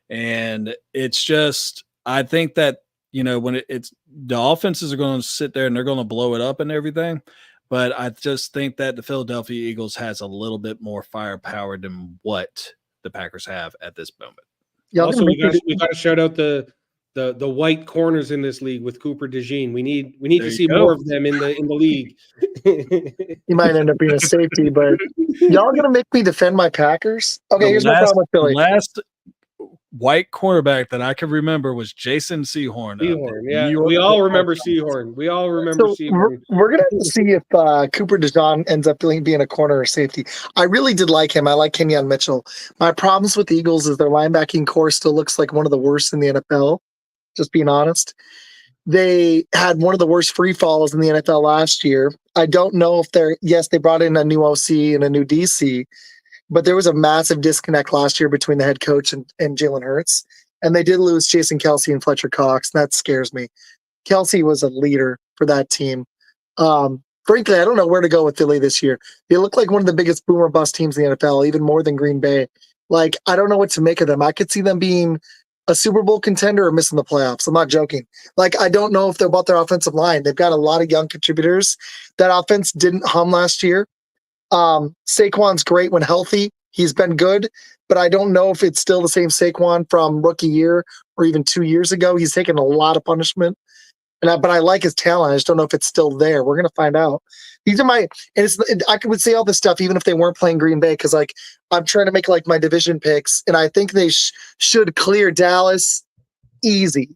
And it's just, I think that, when it's the offenses are going to sit there and they're going to blow it up and everything. But I just think that the Philadelphia Eagles has a little bit more firepower than what the Packers have at this moment. Also, we got to shout out the white corners in this league with Cooper DeJean. We need to see more of them in the league. He might end up being a safety, but y'all gonna make me defend my Packers? Okay, here's my problem with Philly. The last white cornerback that I can remember was Jason Sehorn. Yeah, we all remember Sehorn. Sehorn. We're gonna have to see if Cooper DeJean ends up being a corner or safety. I really did like him. I like Quinyon Mitchell. My problems with the Eagles is their linebacking core still looks like one of the worst in the NFL. Just being honest. They had one of the worst free falls in the NFL last year. I don't know if they brought in a new OC and a new DC, but there was a massive disconnect last year between the head coach and Jalen Hurts. And they did lose Jason Kelce and Fletcher Cox. And that scares me. Kelce was a leader for that team. frankly, I don't know where to go with Philly this year. They look like one of the biggest boomer bust teams in the NFL, even more than Green Bay. Like, I don't know what to make of them. I could see them being a Super Bowl contender or missing the playoffs. I'm not joking. Like, I don't know if they're about their offensive line. They've got a lot of young contributors. That offense didn't hum last year. Saquon's great when healthy. He's been good, but I don't know if it's still the same Saquon from rookie year or even 2 years ago. He's taken a lot of punishment. But I like his talent. I just don't know if it's still there. We're gonna find out. These are I would say all this stuff even if they weren't playing Green Bay because like I'm trying to make like my division picks, and I think they should clear Dallas easy.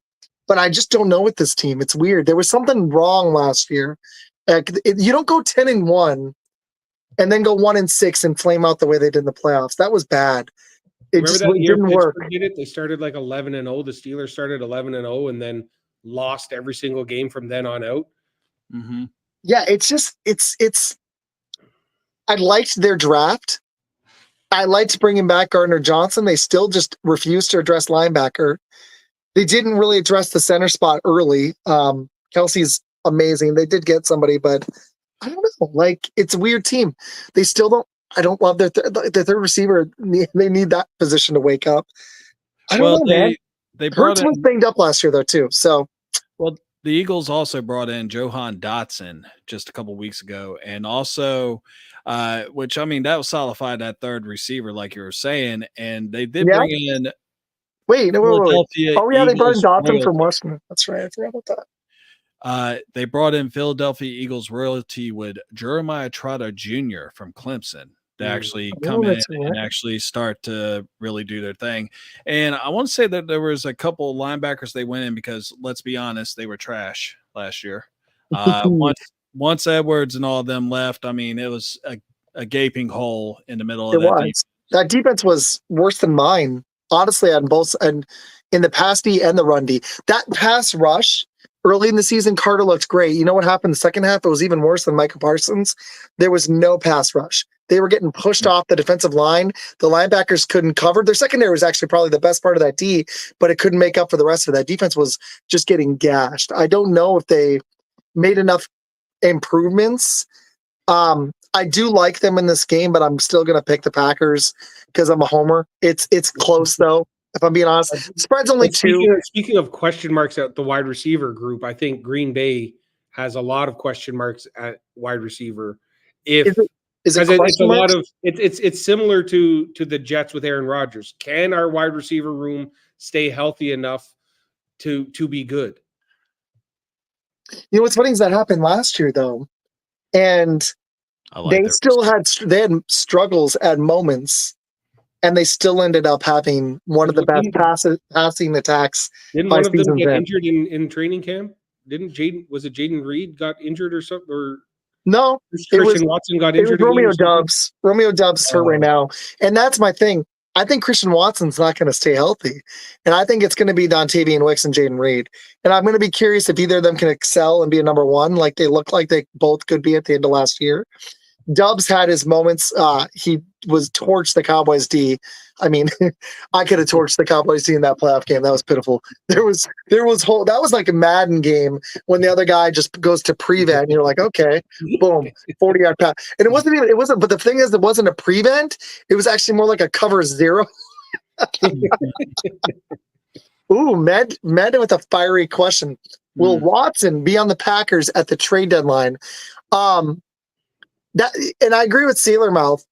But I just don't know with this team. It's weird. There was something wrong last year. You don't go 10-1 and then go 1-6 and flame out the way they did in the playoffs. That was bad. Remember that year didn't work. Did it? They started like 11-0. The Steelers started 11-0 and then lost every single game from then on out. Mm-hmm. Yeah, it's. I liked their draft. I liked bringing back Gardner Johnson. They still just refused to address linebacker. They didn't really address the center spot early. Kelsey's amazing. They did get somebody, but I don't know. Like, it's a weird team. They still don't. I don't love their third receiver. They need that position to wake up. I don't know, man. They brought Hurts was banged up last year though too. So, well, the Eagles also brought in Johan Dotson just a couple weeks ago, and also, which I mean that was solidified that third receiver, like you were saying, and they did bring in. Wait. Philadelphia Oh yeah, they brought in Eagles Dotson royalty. from Washington. That's right. I forgot about that. They brought in Philadelphia Eagles royalty with Jeremiah Trotter Jr. from Clemson to actually come in and actually start to really do their thing. And I want to say that there was a couple of linebackers they went in because, let's be honest, they were trash last year. Once Edwards and all of them left, I mean, it was a gaping hole in the middle of that defense. That defense was worse than mine, honestly, on both and in the pass D and the run D. That pass rush early in the season, Carter looked great. You know what happened in the second half? It was even worse than Micah Parsons. There was no pass rush. They were getting pushed off the defensive line. The linebackers couldn't cover. Their secondary was actually probably the best part of that D, but it couldn't make up for the rest of that. Defense was just getting gashed. I don't know if they made enough improvements. I do like them in this game, but I'm still going to pick the Packers because I'm a homer. It's close, though, if I'm being honest. Spread's only 2. Speaking of question marks at the wide receiver group, I think Green Bay has a lot of question marks at wide receiver. It's similar to the Jets with Aaron Rodgers. Can our wide receiver room stay healthy enough to be good? You know what's funny is that happened last year though, and they had struggles at moments, and they still ended up having one of the best passing attacks. Didn't one of them get injured in training camp? Was it Jaden Reed got injured or something? Or no, Christian Watson got injured. It was Romeo Doubs. Romeo Doubs is hurt right now, and that's my thing. I think Christian Watson's not going to stay healthy, and I think it's going to be Dontavian Wicks and Jaden Reed. And I'm going to be curious if either of them can excel and be a number one, like they look like they both could be at the end of last year. Dubs had his moments. He was torched the Cowboys D. I mean, I could have torched the Cowboys D in that playoff game. That was pitiful. That was like a Madden game when the other guy just goes to prevent and you're like, okay, boom, 40-yard pass. And it wasn't, but the thing is, it wasn't a prevent. It was actually more like a cover 0. Ooh, Med with a fiery question. Will Watson be on the Packers at the trade deadline? And I agree with Sailormouth.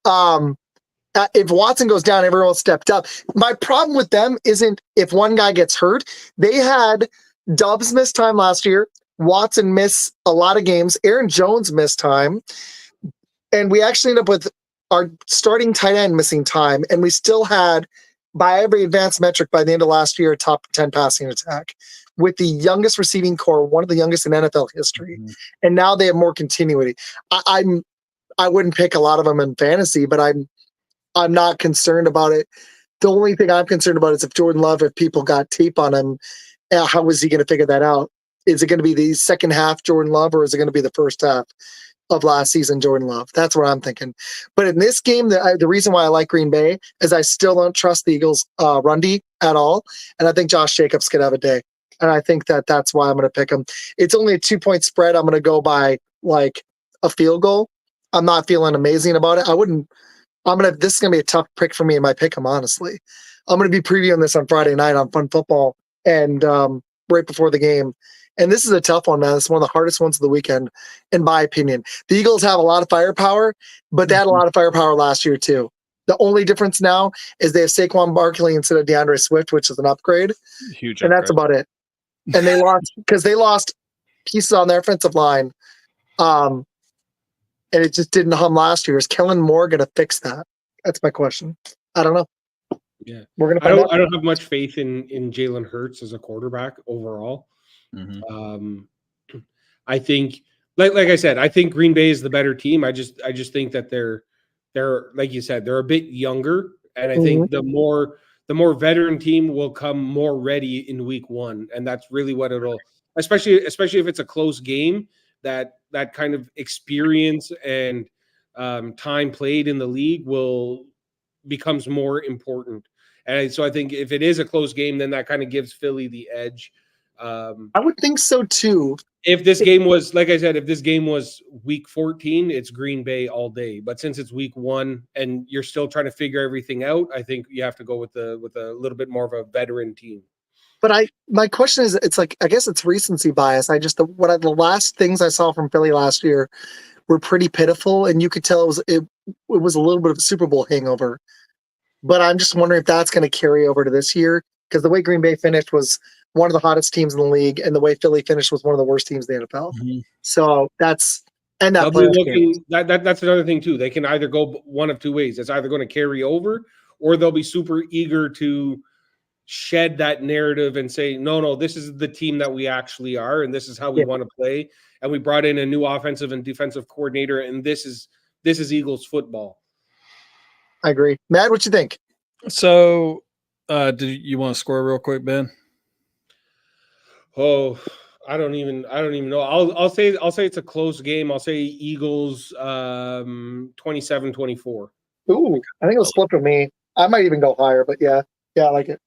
If Watson goes down, everyone else stepped up. My problem with them isn't if one guy gets hurt. They had Dubs miss time last year. Watson miss a lot of games. Aaron Jones missed time. And we actually ended up with our starting tight end missing time. And we still had, by every advanced metric, by the end of last year, a top 10 passing attack with the youngest receiving core, one of the youngest in NFL history. Mm-hmm. And now they have more continuity. I wouldn't pick a lot of them in fantasy, but I'm not concerned about it. The only thing I'm concerned about is if Jordan Love, if people got tape on him, how is he going to figure that out? Is it going to be the second half Jordan Love, or is it going to be the first half of last season Jordan Love? That's what I'm thinking. But in this game, the reason why I like Green Bay is I still don't trust the Eagles' run D at all, and I think Josh Jacobs could have a day. And I think that's why I'm going to pick him. It's only a 2-point spread. I'm going to go by like a field goal. I'm not feeling amazing about it. This is gonna be a tough pick for me in my pick'em, honestly. I'm gonna be previewing this on Friday night on Fun Football and right before the game. And this is a tough one, man. It's one of the hardest ones of the weekend, in my opinion. The Eagles have a lot of firepower, but they had a lot of firepower last year too. The only difference now is they have Saquon Barkley instead of DeAndre Swift, which is an upgrade. Huge And that's about it. And they lost pieces on their offensive line. And it just didn't hum last year. Is Kellen Moore going to fix that? That's my question. I don't know. Yeah, we're going to find out. I don't have much faith in Jalen Hurts as a quarterback overall. Mm-hmm. I think, like I said, I think Green Bay is the better team. I just think that they're like you said, they're a bit younger, and I think the more veteran team will come more ready in week one, and that's really what it'll. Especially if it's a close game, that kind of experience and time played in the league becomes more important. And so I think if it is a close game, then that kind of gives Philly the edge. I would think so too. If this game was, like I said, if this game was week 14, it's Green Bay all day. But since it's week 1 and you're still trying to figure everything out, I think you have to go with a little bit more of a veteran team. But my question is, it's like, I guess it's recency bias. The last things I saw from Philly last year were pretty pitiful, and you could tell it was a little bit of a Super Bowl hangover. But I'm just wondering if that's going to carry over to this year, because the way Green Bay finished was one of the hottest teams in the league, and the way Philly finished was one of the worst teams in the NFL. Mm-hmm. So that's that's another thing too. They can either go one of two ways. It's either going to carry over, or they'll be super eager to shed that narrative and say, no, this is the team that we actually are, and this is how we want to play. And we brought in a new offensive and defensive coordinator, and this is Eagles football. I agree. Matt, what you think? So, do you want to score real quick, Ben? Oh, I don't even know. I'll say it's a close game. I'll say Eagles 27-24. Ooh, I think it'll split for me. I might even go higher, but yeah, I like it.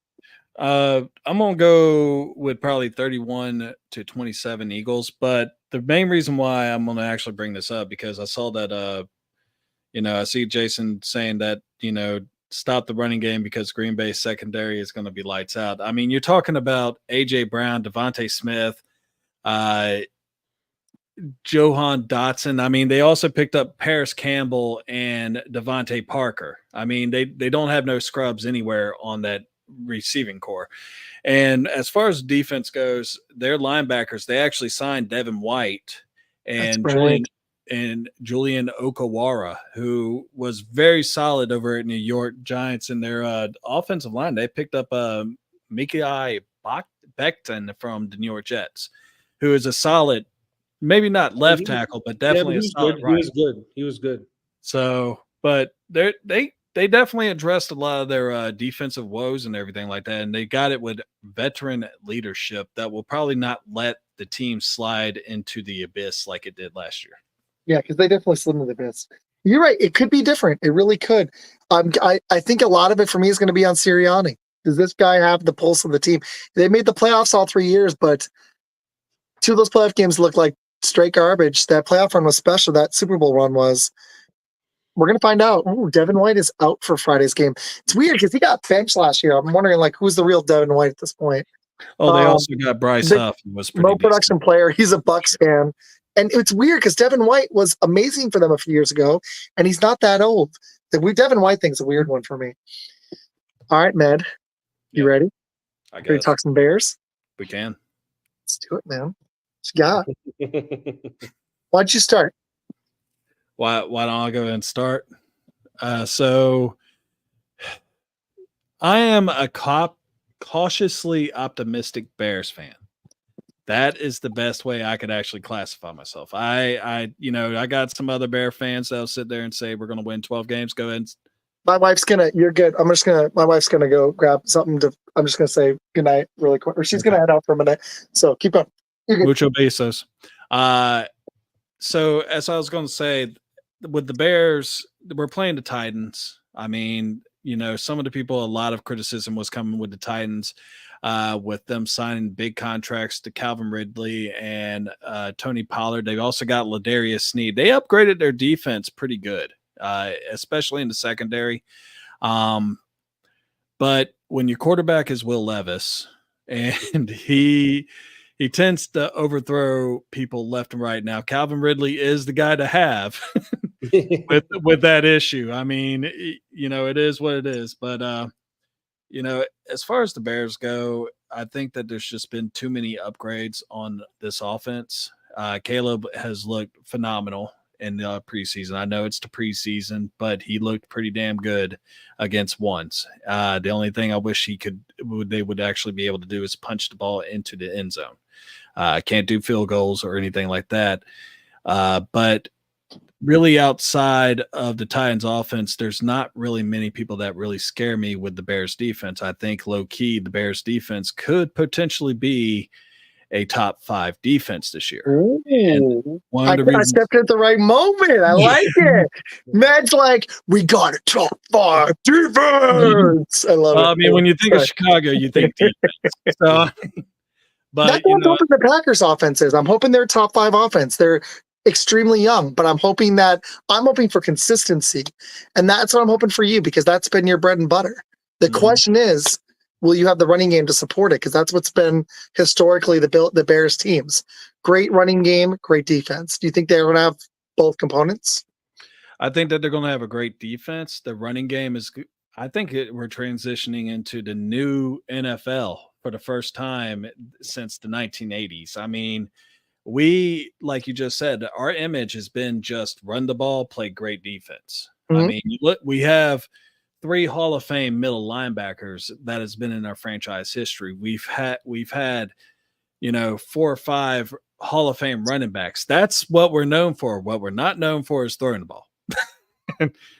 I'm gonna go with probably 31-27 Eagles, but the main reason why I'm gonna actually bring this up, because I saw that I see Jason saying that stop the running game because Green Bay's secondary is going to be lights out. I mean, you're talking about AJ Brown, Devontae Smith, Johan Dotson. I mean, they also picked up Paris Campbell and Devontae Parker. I mean, they don't have no scrubs anywhere on that receiving core. And as far as defense goes, their linebackers, they actually signed Devin White and Julian Okawara, who was very solid over at New York Giants in their offensive line. They picked up Mekhi Becton from the New York Jets, who is a solid, maybe not left tackle, but definitely a solid right. He was good. So, but they definitely addressed a lot of their defensive woes and everything like that, and they got it with veteran leadership that will probably not let the team slide into the abyss like it did last year. Yeah, because they definitely slid into the abyss. You're right. It could be different. It really could. I think a lot of it for me is going to be on Sirianni. Does this guy have the pulse of the team? They made the playoffs all 3 years, but 2 of those playoff games looked like straight garbage. That playoff run was special. That Super Bowl run was. We're going to find out. Ooh, Devin White is out for Friday's game. It's weird because he got benched last year. I'm wondering, who's the real Devin White at this point? Oh, they also got Bryce Huff. Was pretty low production player. He's a Bucs fan. And it's weird because Devin White was amazing for them a few years ago, and he's not that old. The Devin White thing's a weird one for me. All right, Med, you ready? I guess. Can we talk some Bears? We can. Let's do it, man. What you got? Why'd you start? Why don't I go ahead and start? So I am a cautiously optimistic Bears fan. That is the best way I could actually classify myself. I got some other Bear fans that'll sit there and say we're going to win 12 games. Go ahead. My wife's you're good. My wife's going to go grab something I'm just going to say goodnight really quick. Or she's going to head out for a minute. So keep going. Mucho besos. So as I was going to say, with the Bears, we're playing the Titans. I mean, some of the people, a lot of criticism was coming with the Titans, with them signing big contracts to Calvin Ridley and Tony Pollard. They've also got Ladarius Sneed. They upgraded their defense pretty good, especially in the secondary. But when your quarterback is Will Levis and he tends to overthrow people left and right. Now, Calvin Ridley is the guy to have with that issue. I mean, it is what it is. But, as far as the Bears go, I think that there's just been too many upgrades on this offense. Caleb has looked phenomenal in the preseason. I know it's the preseason, but he looked pretty damn good against ones. The only thing I wish they would actually be able to do is punch the ball into the end zone. Can't do field goals or anything like that. But really outside of the Titans offense, there's not really many people that really scare me with the Bears defense. I think low key, the Bears defense could potentially be a top 5 defense this year. I stepped at the right moment. I like it. Med's like, we got a top 5 defense. I love it. I mean, when you think of Chicago, you think defense. So, but that's what I'm hoping the Packers offense is. I'm hoping they're top 5 offense. They're extremely young, but I'm hoping for consistency. And that's what I'm hoping for you, because that's been your bread and butter. The question is, will you have the running game to support it? Because that's what's been historically the Bears teams. Great running game, great defense. Do you think they're going to have both components? I think that they're going to have a great defense. The running game is – I think we're transitioning into the new NFL for the first time since the 1980s. I mean, like you just said, our image has been just run the ball, play great defense. I mean, we have – 3 Hall of Fame middle linebackers that has been in our franchise history. We've had 4 or 5 Hall of Fame running backs. That's what we're known for. What we're not known for is throwing the ball.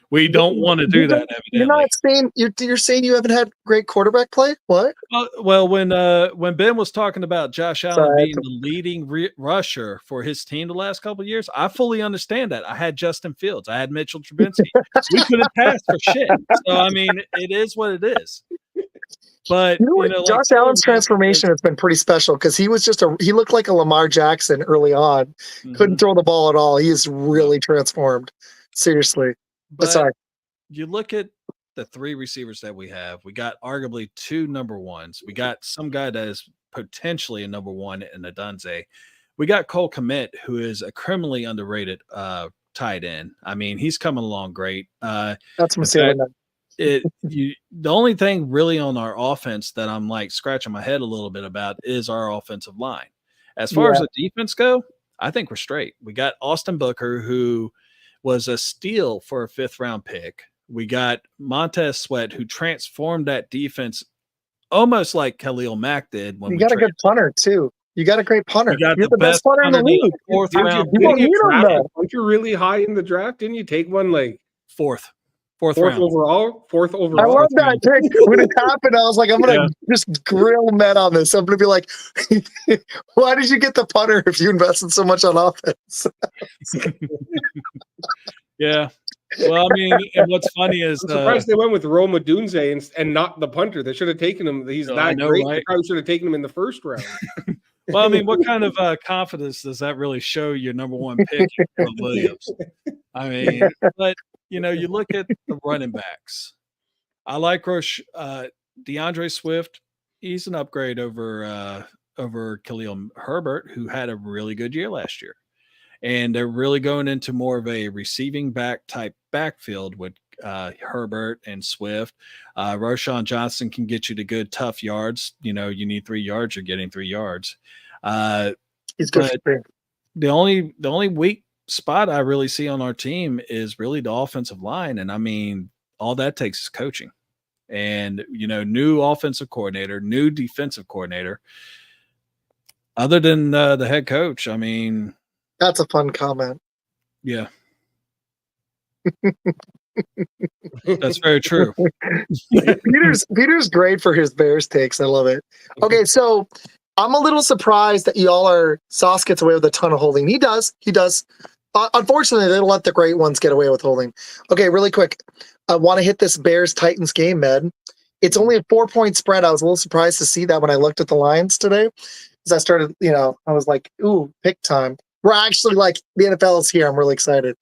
We don't want to do that. Evidently, you're not saying you're saying you haven't had great quarterback play. What? Well, when Ben was talking about Josh Allen being the leading rusher for his team the last couple of years, I fully understand that. I had Justin Fields, I had Mitchell Trubisky. We couldn't pass for shit. So I mean, it is what it is. But Josh Allen's transformation has been pretty special, because he was he looked like a Lamar Jackson early on. Couldn't throw the ball at all. He's really transformed. Seriously. But you look at the 3 receivers that we have. We got arguably 2 number ones. We got some guy that is potentially a number 1 in Adunze. We got Cole Kmet, who is a criminally underrated tight end. I mean, he's coming along great. That's Mafia. The only thing really on our offense that I'm like scratching my head a little bit about is our offensive line. As far as the defense go, I think we're straight. We got Austin Booker, who was a steal for a 5th round pick. We got Montez Sweat, who transformed that defense almost like Khalil Mack did. You got a good punter too. You got a great punter. You're the best punter in the league. 4th round. Aren't you really high in the draft? Didn't you take one like 4th round overall? 4th overall. I love that pick. When it happened, I was like, I'm gonna just grill Matt on this. I'm gonna be like, why did you get the punter if you invested so much on offense? Yeah. Well, I mean, and what's funny is I'm surprised they went with Roma Dunze and not the punter. They should have taken him. He's that great. Right? They probably should have taken him in the 1st round. Well, I mean, what kind of confidence does that really show your number 1 pick, Williams? I mean, but you look at the running backs. I like DeAndre Swift. He's an upgrade over Khalil Herbert, who had a really good year last year. And they're really going into more of a receiving back type backfield with Herbert and Swift. Roshan Johnson can get you to good, tough yards. You need 3 yards, you're getting 3 yards. He's good. The only weak spot I really see on our team is really the offensive line. And I mean, all that takes is coaching. And, new offensive coordinator, new defensive coordinator. Other than the head coach, I mean, that's a fun comment. Yeah. That's very true. Peter's great for his Bears takes. I love it. Okay, so I'm a little surprised that y'all Sauce gets away with a ton of holding. He does. Unfortunately, they don't let the great ones get away with holding. Okay, really quick. I want to hit this Bears-Titans game, man. It's only a 4-point spread. I was a little surprised to see that when I looked at the lines today. Because I started, I was like, ooh, pick time. We're actually like, the NFL is here. I'm really excited.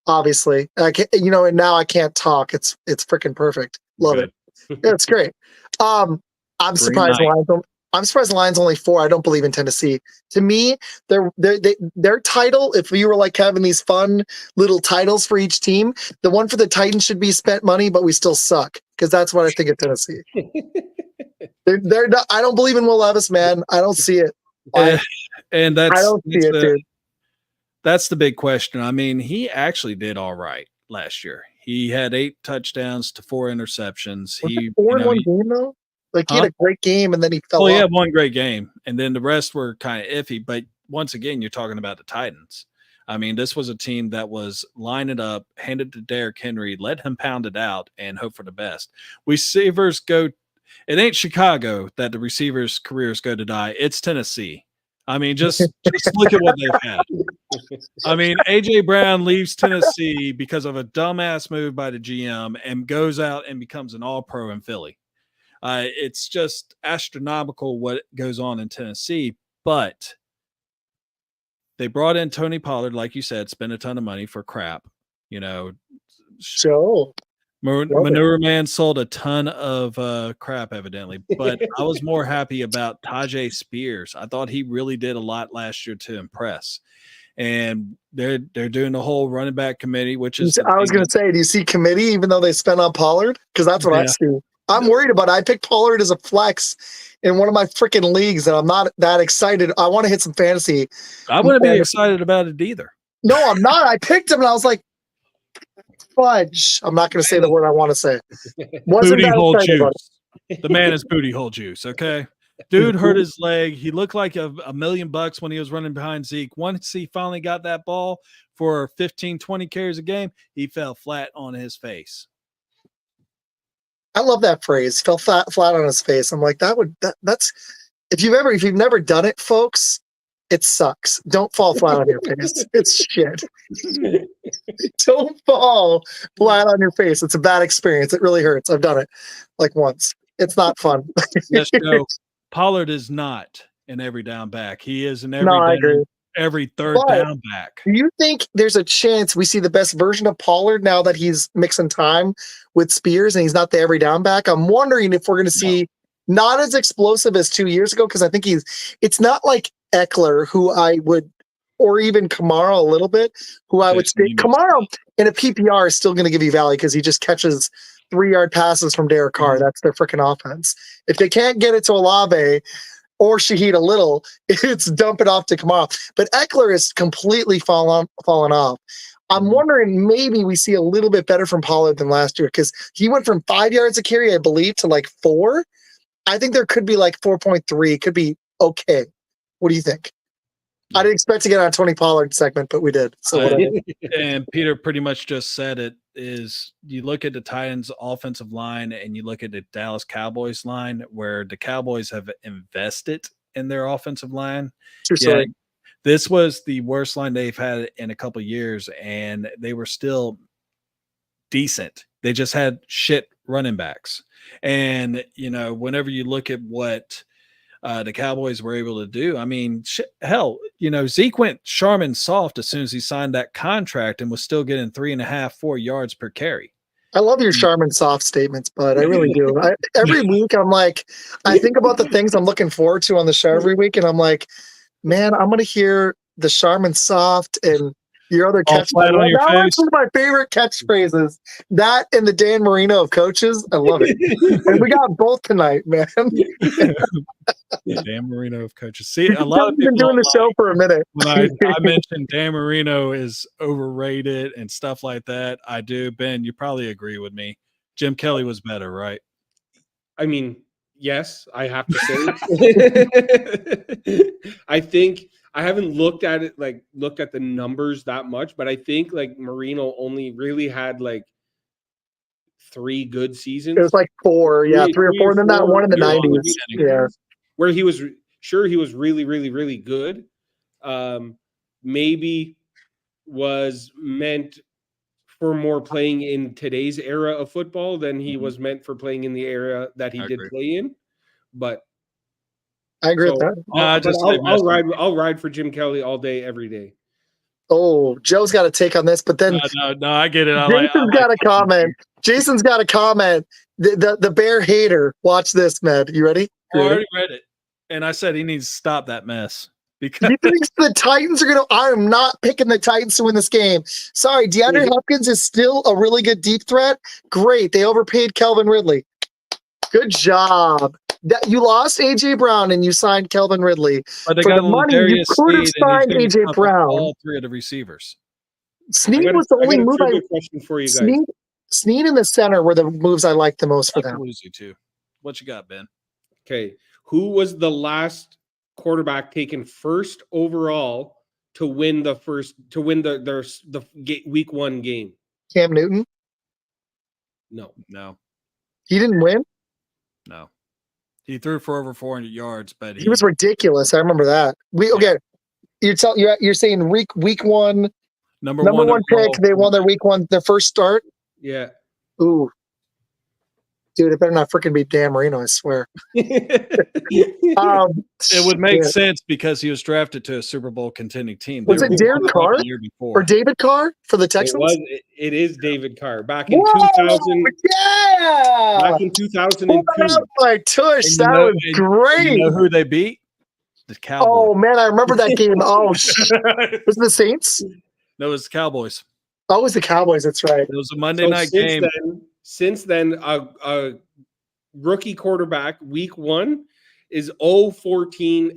Obviously. And now I can't talk. It's freaking perfect. Love Good. it. Yeah, it's great. I'm Green surprised light. I'm surprised the line's only 4. I don't believe in Tennessee. To me, their title, if you were like having these fun little titles for each team, the one for the Titans should be spent money, but we still suck. Because that's what I think of Tennessee. They're not, I don't believe in Will Levis, man. I don't see it. And I don't see it, dude. That's the big question. I mean, he actually did all right last year. He had 8 touchdowns to 4 interceptions. Was it 4 in one game, though? Like, he had a great game, and then he fell off. He had one great game, and then the rest were kind of iffy. But once again, you're talking about the Titans. I mean, this was a team that was line it up, hand it to Derrick Henry, let him pound it out, and hope for the best. Receivers go – it ain't Chicago that the receivers' careers go to die. It's Tennessee. I mean, just look at what they've had. I mean, A.J. Brown leaves Tennessee because of a dumbass move by the GM and goes out and becomes an all-pro in Philly. It's just astronomical what goes on in Tennessee, but they brought in Tony Pollard, like you said, spent a ton of money for crap. So Manure Man sold a ton of crap, evidently, but I was more happy about Tajay Spears. I thought he really did a lot last year to impress. And they're doing the whole running back committee, which is I was going to say, do you see committee even though they spent on Pollard? Because that's what I see. I'm worried about it. I picked Pollard as a flex in one of my freaking leagues, and I'm not that excited. I want to hit some fantasy. I wouldn't be excited about it either. No, I'm not. I picked him, and I was like, fudge. I'm not going to say the word I want to say. Booty hole juice. The man is booty hole juice, okay? Dude hurt his leg. He looked like $1 million when he was running behind Zeke. Once he finally got that ball for 15, 20 carries a game, he fell flat on his face. I love that phrase. Fell flat on his face. I'm like, that's if you've never done it, folks, it sucks. Don't fall flat on your face. It's shit. Don't fall flat on your face. It's a bad experience. It really hurts. I've done it like once. It's not fun. Yes, no, Pollard is not an every down back. He is an every third down back. Do you think there's a chance we see the best version of Pollard now that he's mixing time with Spears and he's not the every down back? I'm wondering if we're going to see not as explosive as 2 years ago, because I think it's not like Eckler, who I would, or even Kamara a little bit, who I would say Kamara in a PPR is still going to give you value because he just catches 3-yard passes from Derek Carr. That's their freaking offense. If they can't get it to Olave or Shaheed a little, it's dump it off to Kamara. But Eckler is completely fallen off. I'm wondering maybe we see a little bit better from Pollard than last year, because he went from 5 yards a carry, I believe, to like 4. I think there could be like 4.3. Could be okay. What do you think? I didn't expect to get on a Tony Pollard segment, but we did. So and Peter pretty much just said it, is you look at the Titans offensive line and you look at the Dallas Cowboys line, where the Cowboys have invested in their offensive line. This was the worst line they've had in a couple of years, and they were still decent. They just had shit running backs. And, whenever you look at what the Cowboys were able to do, I mean, hell, Zeke went Charmin soft as soon as he signed that contract and was still getting 3.5, 4 yards per carry. I love your Charmin soft statements, but I really do. Every week I'm like, I think about the things I'm looking forward to on the show every week, and I'm like, man, I'm going to hear the Charmin soft and your other catchphrase. That's one of my favorite catchphrases. That and the Dan Marino of coaches. I love it. And we got both tonight, man. Dan Marino of coaches. See, a lot of people been doing the show for a minute. When I mentioned Dan Marino is overrated and stuff like that, I do. Ben, you probably agree with me. Jim Kelly was better, right? I mean, yes, I have to say. I think I haven't looked at the numbers that much, but I think like Marino only really had like 3 good seasons. It was like 4, 3 or 4, and then that one in the 90s. Yeah. Where he was really, really, really good. Maybe was meant for more playing in today's era of football than he was meant for playing in the era that he did play in. But I agree with that. I'll ride for Jim Kelly all day, every day. Oh, Joe's got a take on this, but then no, I get it. Jason's got a comment. Jason's got a comment. The bear hater. Watch this, man. You ready? I already read it, and I said he needs to stop that mess. Because he thinks the Titans are going to. I am not picking the Titans to win this game. Sorry, DeAndre Hopkins is still a really good deep threat. Great, they overpaid Calvin Ridley. Good job. You lost AJ Brown and you signed Calvin Ridley. But they for got the money. You could have signed AJ Brown. All three of the receivers. Snead was the only move. Question for you guys. Snead in the center were the moves I liked the most for them. Too. What you got, Ben? Okay, who was the last quarterback taken first overall to win the week 1 game? Cam Newton? No. He didn't win? No. He threw for over 400 yards, but he was ridiculous. I remember that. You're saying week 1 number one pick, they won their week 1 their first start? Yeah. Ooh. Dude, it better not freaking be Dan Marino, I swear. It would make sense because he was drafted to a Super Bowl contending team. Was it Derek Carr or David Carr for the Texans? It is David Carr back in 2000. Yeah, back in 2002. My tush, that was great. You know who they beat? The Cowboys. Oh man, I remember that game. Oh, was it the Saints? No, it was the Cowboys. Oh, it was the Cowboys. That's right. It was a Monday night game. Since then, a rookie quarterback week 1 is 0-14-1.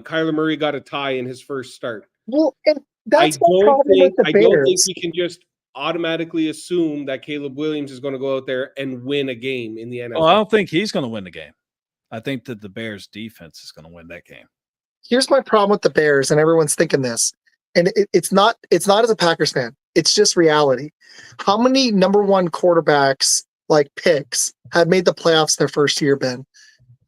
Kyler Murray got a tie in his first start. Well, and that's I don't think we can just automatically assume that Caleb Williams is going to go out there and win a game in the NFL. Well, I don't think he's going to win the game. I think that the Bears defense is going to win that game. Here's my problem with the Bears, and everyone's thinking this, and it's not as a Packers fan. It's just reality. How many number 1 quarterbacks like picks have made the playoffs their first year, Ben?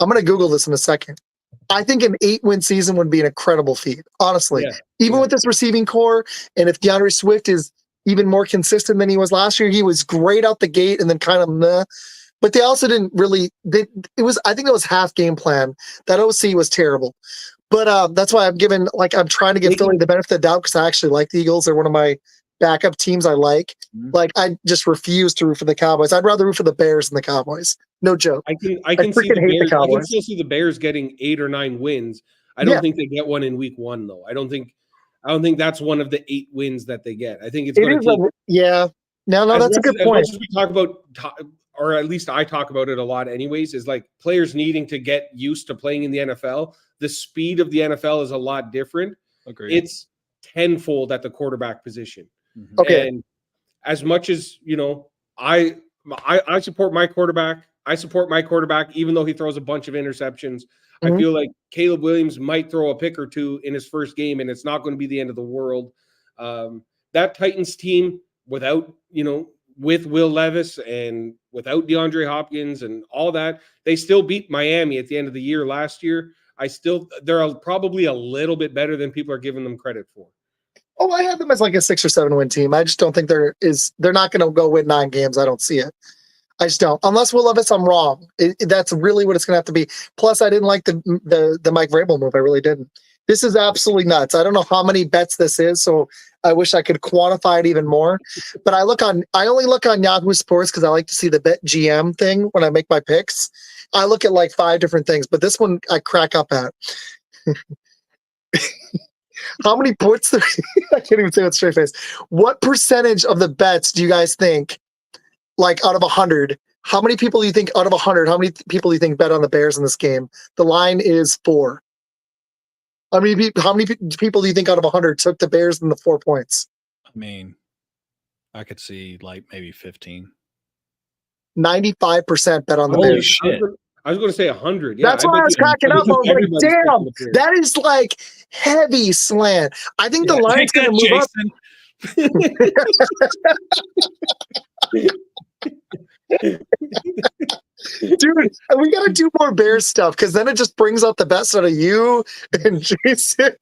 I'm going to Google this in a second. I think an 8-win season would be an incredible feat, honestly. Yeah. Even with this receiving core, and if DeAndre Swift is even more consistent than he was last year, he was great out the gate and then kind of meh. But they also didn't really. I think it was half game plan. That OC was terrible. But that's why I'm trying to give Philly the benefit of the doubt because I actually like the Eagles. They're one of my backup teams I like. Like I just refuse to root for the Cowboys. I'd rather root for the Bears than the Cowboys. No joke. I can see the Bears. I can still see the Bears getting 8 or 9 wins. I don't think they get one in week 1 though. I don't think that's one of the 8 wins that they get. I think it's going to No, that's a good point. As much as we talk about, or at least I talk about it a lot anyways, is like players needing to get used to playing in the NFL. The speed of the NFL is a lot different. Agreed. It's tenfold at the quarterback position. Okay. And as much as, I support my quarterback. I support my quarterback, even though he throws a bunch of interceptions. I feel like Caleb Williams might throw a pick or 2 in his first game, and it's not going to be the end of the world. That Titans team, without, with Will Levis and without DeAndre Hopkins and all that, they still beat Miami at the end of the year last year. They're probably a little bit better than people are giving them credit for. Oh, I have them as like a 6 or 7 win team. I just don't think they're not going to go win 9 games. I don't see it. I just don't. Unless Will Levis, I'm wrong. That's really what it's going to have to be. Plus, I didn't like the Mike Vrabel move. I really didn't. This is absolutely nuts. I don't know how many bets this is, so I wish I could quantify it even more. But I only look on Yahoo Sports because I like to see the bet GM thing when I make my picks. I look at like 5 different things, but this one I crack up at. How many points? I can't even say it with a straight face. What percentage of the bets do you guys think, like out of 100, how many people do you think out of 100, how many people do you think bet on the Bears in this game? The line is 4. How many people do you think out of 100 took the Bears in the 4 points? I mean, I could see like maybe 15. 95% bet on the Holy Bears. Shit. I was going to say 100. Yeah, that's why I was cracking up. I was like, damn, that is like heavy slant. I think the line's going to move up. Dude, We got to do more Bears stuff because then it just brings out the best out of you and Jason.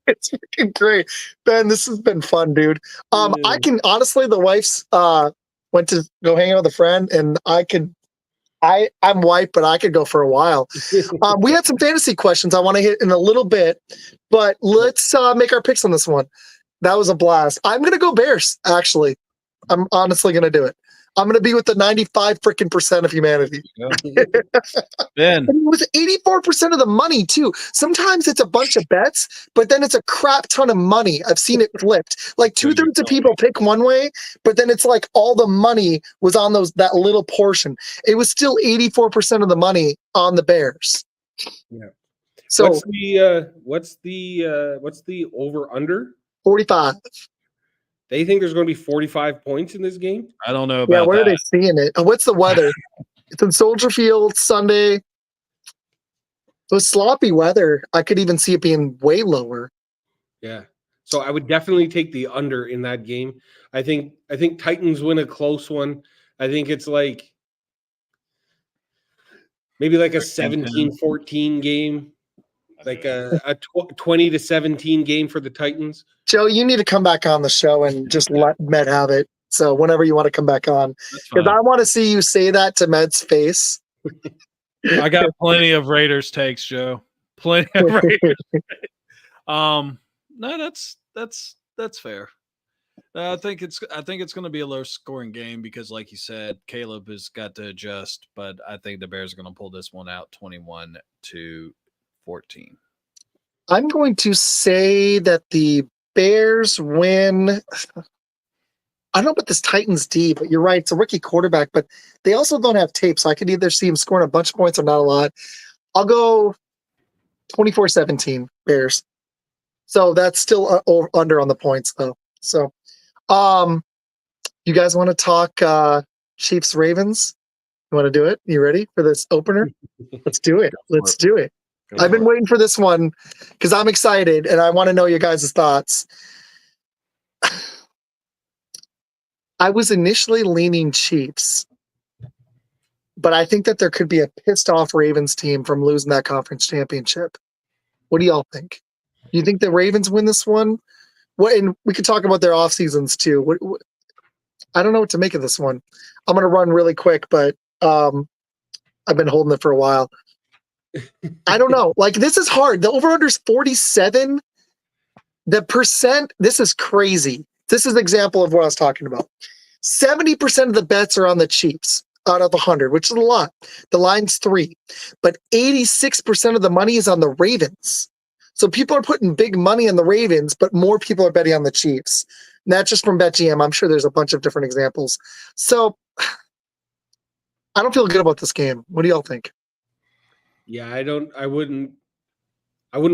It's freaking great. Ben, this has been fun, dude. I can honestly, the wife's went to go hang out with a friend, and I'm white, but I could go for a while. We had some fantasy questions I want to hit in a little bit, but let's make our picks on this one. That was a blast. I'm gonna go Bears, actually. I'm honestly gonna do it. I'm gonna be with the 95% of humanity. Ben, And it was 84% of the money too. Sometimes it's a bunch of bets, but then it's a crap ton of money. I've seen it flipped. Like 2/3 of people pick one way, but then it's like all the money was on that little portion. It was still 84% of the money on the Bears. Yeah. So what's the over under? 45. They think there's going to be 45 points in this game. I don't know about Yeah, where that. are they seeing it? What's the weather? It's in Soldier Field Sunday. It was sloppy weather. I could even see it being way lower. Yeah. So I would definitely take the under in that game. I think Titans win a close one. I think it's like maybe like a 17-14 game, like a 20-17 game for the Titans. Joe, you need to come back on the show and just let Med have it. So whenever you want to come back on, because I want to see you say that to Med's face. I got plenty of Raiders takes, Joe. Plenty of Raiders. No, that's fair. I think it's going to be a low scoring game because, like you said, Caleb has got to adjust, but I think the Bears are going to pull this one out 21-14. I'm going to say that the Bears win. I don't know about this Titans D, but you're right. It's a rookie quarterback, but they also don't have tape, so I could either see him scoring a bunch of points or not a lot. I'll go 24-17 Bears. So that's still under on the points, though. So, you guys want to talk Chiefs Ravens? You want to do it? You ready for this opener? Let's do it. Let's do it. I've been waiting for this one because I'm excited and I want to know your guys' thoughts. I was initially leaning Chiefs, but I think that there could be a pissed off Ravens team from losing that conference championship. What do y'all think? Do you think the Ravens win this one? What? And we could talk about their off seasons too. I don't know what to make of this one. I'm going to run really quick, but I've been holding it for a while. I don't know. Like, this is hard. The over-under is 47. The percent, this is crazy. This is an example of what I was talking about. 70% of the bets are on the Chiefs out of 100, which is a lot. The line's 3. But 86% of the money is on the Ravens. So people are putting big money on the Ravens, but more people are betting on the Chiefs. Not just from BetGM. I'm sure there's a bunch of different examples. So I don't feel good about this game. What do y'all think? Yeah, I wouldn't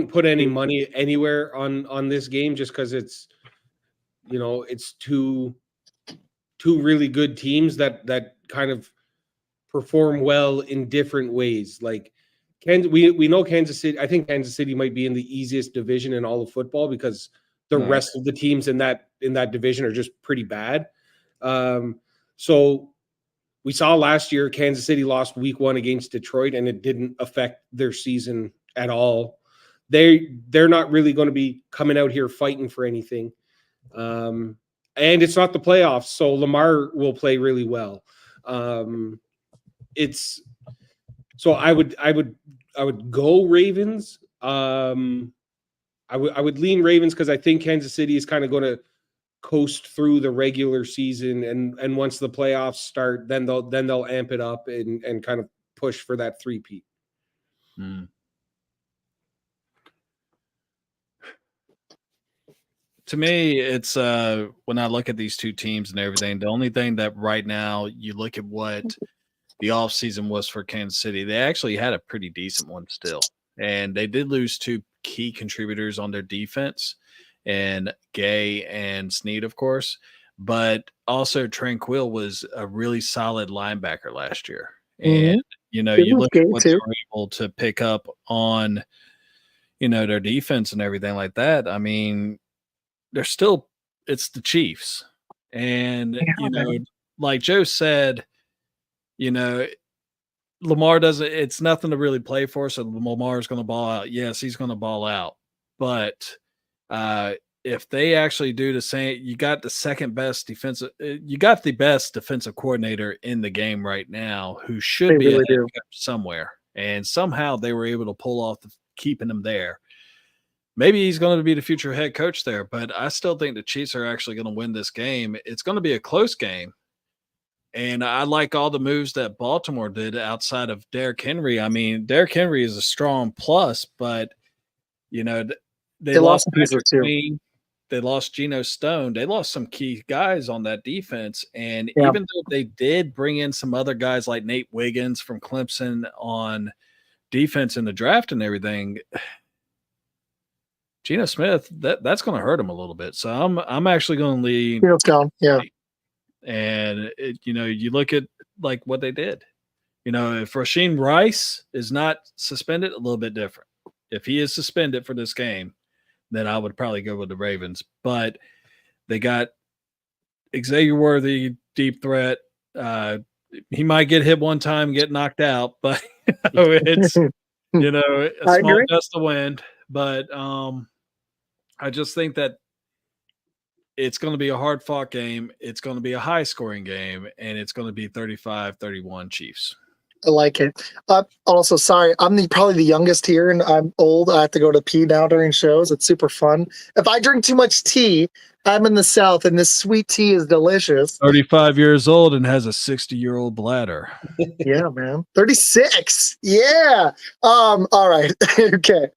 put any money anywhere on this game just because it's two really good teams that kind of perform well in different ways. Like we know Kansas City. I think Kansas City might be in the easiest division in all of football because the rest of the teams in that division are just pretty bad. So we saw last year Kansas City lost week 1 against Detroit, and it didn't affect their season at all. They're not really going to be coming out here fighting for anything. And it's not the playoffs, so Lamar will play really well. So I would go Ravens. I would lean Ravens because I think Kansas City is kind of going to coast through the regular season, and once the playoffs start, then they'll amp it up and kind of push for that 3-peat. To me, it's when I look at these two teams and everything, the only thing that right now you look at what the offseason was for Kansas City, they actually had a pretty decent one still. And they did lose 2 key contributors on their defense, and Gay and Snead, of course. But also Tranquil was a really solid linebacker last year. And, you look at what they were able to pick up on, their defense and everything like that. I mean, it's the Chiefs. And, like Joe said, Lamar doesn't, it's nothing to really play for. So Lamar's going to ball out. Yes, he's going to ball out. But if they actually do the same, you got the second best defensive, you got the best defensive coordinator in the game right now who should They be really a head do. coach somewhere. And somehow they were able to pull off keeping him there. Maybe he's going to be the future head coach there, but I still think the Chiefs are actually going to win this game. It's going to be a close game. And I like all the moves that Baltimore did outside of Derrick Henry. I mean, Derrick Henry is a strong plus, but you know, they lost lost pieces Patrick too. Queen, they lost Geno Stone, they lost some key guys on that defense. And Yeah. even though they did bring in some other guys like Nate Wiggins from Clemson on defense in the draft and everything, Geno Smith, that's going to hurt him a little bit. So I'm actually going to lean. It's gone. Yeah. And you look at like what they did. If Rasheem Rice is not suspended, a little bit different. If he is suspended for this game, then I would probably go with the Ravens. But they got Xavier Worthy, deep threat. He might get hit one time, get knocked out, but it's a small gust of wind. But I just think that it's going to be a hard-fought game. It's going to be a high-scoring game, and it's going to be 35-31 Chiefs. I like it. Also, sorry, I'm probably the youngest here, and I'm old. I have to go to pee now during shows. It's super fun. If I drink too much tea, I'm in the South, and this sweet tea is delicious. 35 years old and has a 60-year-old bladder. Yeah, man. 36. Yeah. All right. Okay.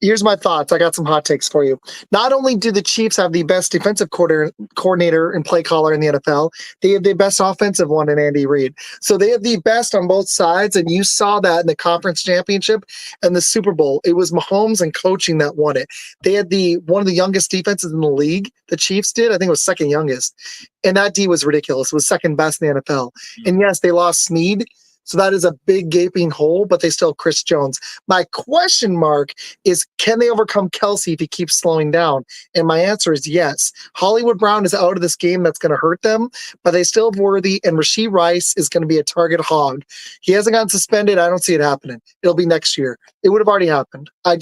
Here's my thoughts. I got some hot takes for you. Not only do the Chiefs have the best defensive coordinator and play caller in the NFL, they have the best offensive one in Andy Reid. So they have the best on both sides, and you saw that in the conference championship and the Super Bowl. It was Mahomes and coaching that won it. They had one of the youngest defenses in the league. The Chiefs did. I think it was second youngest. And that D was ridiculous. It was second best in the NFL. And yes, they lost Snead. So that is a big gaping hole, but they still have Chris Jones. My question mark is, can they overcome Kelsey if he keeps slowing down? And my answer is yes. Hollywood Brown is out of this game. That's going to hurt them, but they still have Worthy, and Rasheed Rice is going to be a target hog. He hasn't gotten suspended. I don't see it happening. It'll be next year. It would have already happened. I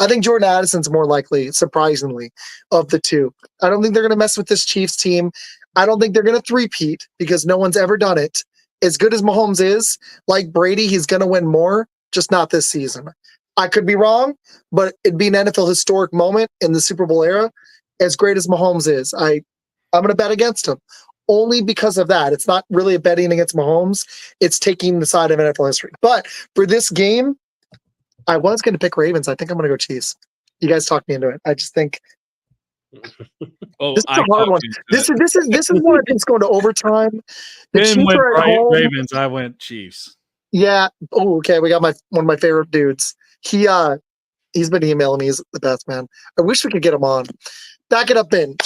think Jordan Addison's more likely, surprisingly, of the two. I don't think they're going to mess with this Chiefs team. I don't think they're going to three-peat because no one's ever done it. As good as Mahomes is, like Brady, he's going to win more, just not this season. I could be wrong, but it'd be an NFL historic moment in the Super Bowl era. As great as Mahomes is, I'm going to bet against him only because of that. It's not really a betting against Mahomes. It's taking the side of NFL history. But for this game, I was going to pick Ravens. I think I'm going to go Chiefs. You guys talked me into it. I just think this is a hard one. This is one I think is going to overtime. The Chiefs are at home. Ravens. I went Chiefs. Yeah. Oh, okay. We got one of my favorite dudes. He's been emailing me. He's the best, man. I wish we could get him on. Back it up, Ben.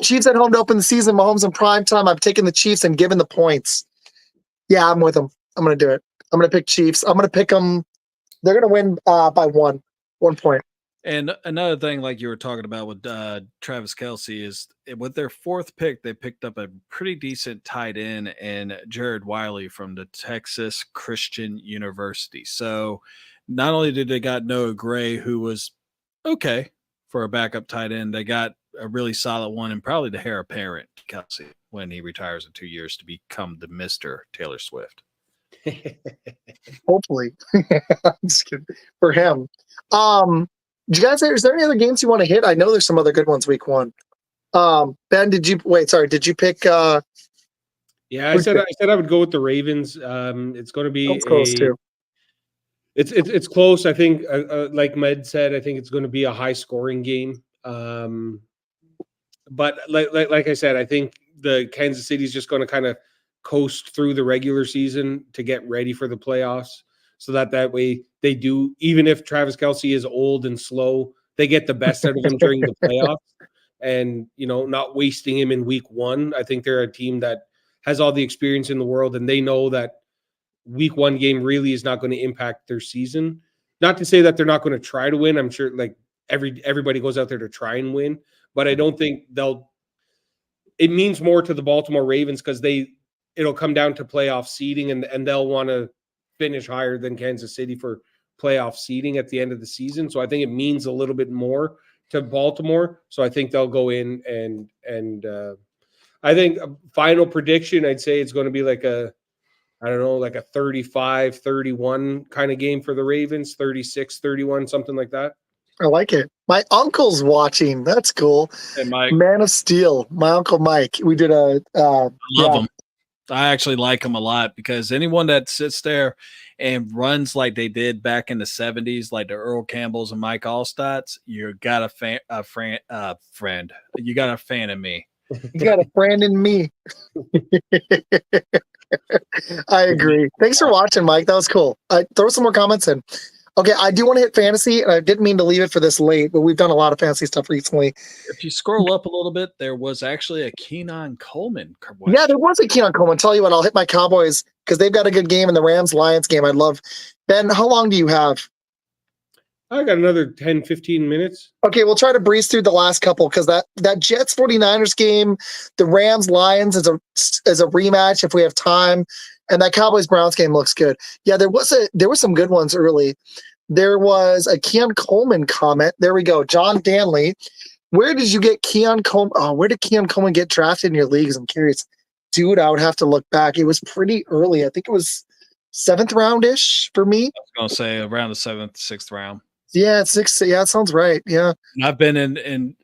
Chiefs at home to open the season. Mahomes in prime time. I'm taking the Chiefs and giving the points. Yeah, I'm with them. I'm going to do it. I'm going to pick Chiefs. I'm going to pick them. They're going to win by 1 point. And another thing, like you were talking about with Travis Kelce, is with their fourth pick, they picked up a pretty decent tight end and Jared Wiley from the Texas Christian University. So not only did they got Noah Gray, who was okay for a backup tight end, they got a really solid one and probably the heir apparent to Kelce when he retires in 2 years to become the Mr. Taylor Swift. Hopefully. I'm just kidding. For him. Did you guys say, is there any other games you want to hit? I know there's some other good ones week 1. Ben, did you pick yeah, I said I would go with the Ravens. It's going to be close too. It's close. I think like Med said, I think it's going to be a high scoring game. But like I said, I think the Kansas City is just going to kind of coast through the regular season to get ready for the playoffs. So that way they do, even if Travis Kelce is old and slow, they get the best out of him during the playoffs and, not wasting him in week 1. I think they're a team that has all the experience in the world and they know that week 1 game really is not going to impact their season. Not to say that they're not going to try to win. I'm sure like everybody goes out there to try and win, but I don't think it means more to the Baltimore Ravens because it'll come down to playoff seeding and they'll want to finish higher than Kansas City for playoff seeding at the end of the season. So I think it means a little bit more to Baltimore. So I think they'll go in and I think a final prediction, I'd say it's going to be like a 35-31 kind of game for the Ravens, 36-31, something like that. I like it. My uncle's watching. That's cool. And Mike, Man of Steel. My uncle Mike. We did a. I love him. I actually like him a lot because anyone that sits there and runs like they did back in the 70s, like the Earl Campbells and Mike Allstats, you got a friend. You got a fan in me. You got a friend in me. I agree. Thanks for watching, Mike. That was cool. Throw some more comments in. Okay, I do want to hit fantasy, and I didn't mean to leave it for this late, but we've done a lot of fantasy stuff recently. If you scroll up a little bit, there was actually a Keenan Coleman question. Yeah, there was a Keenan Coleman. Tell you what, I'll hit my Cowboys because they've got a good game in the Rams-Lions game. I'd love. Ben, how long do you have? I got another 10-15 minutes. Okay, we'll try to breeze through the last couple because that Jets 49ers game, the Rams Lions is a rematch if we have time, and that Cowboys Browns game looks good. Yeah, there was some good ones early. There was a Keon Coleman comment. There we go. John Danley. Where did you get Keon Coleman? Oh, where did Keon Coleman get drafted in your leagues? I'm curious. Dude, I would have to look back. It was pretty early. I think it was 7th round-ish for me. I was going to say around the 7th, 6th round. Yeah, 6. Yeah, it sounds right. Yeah. And I've been in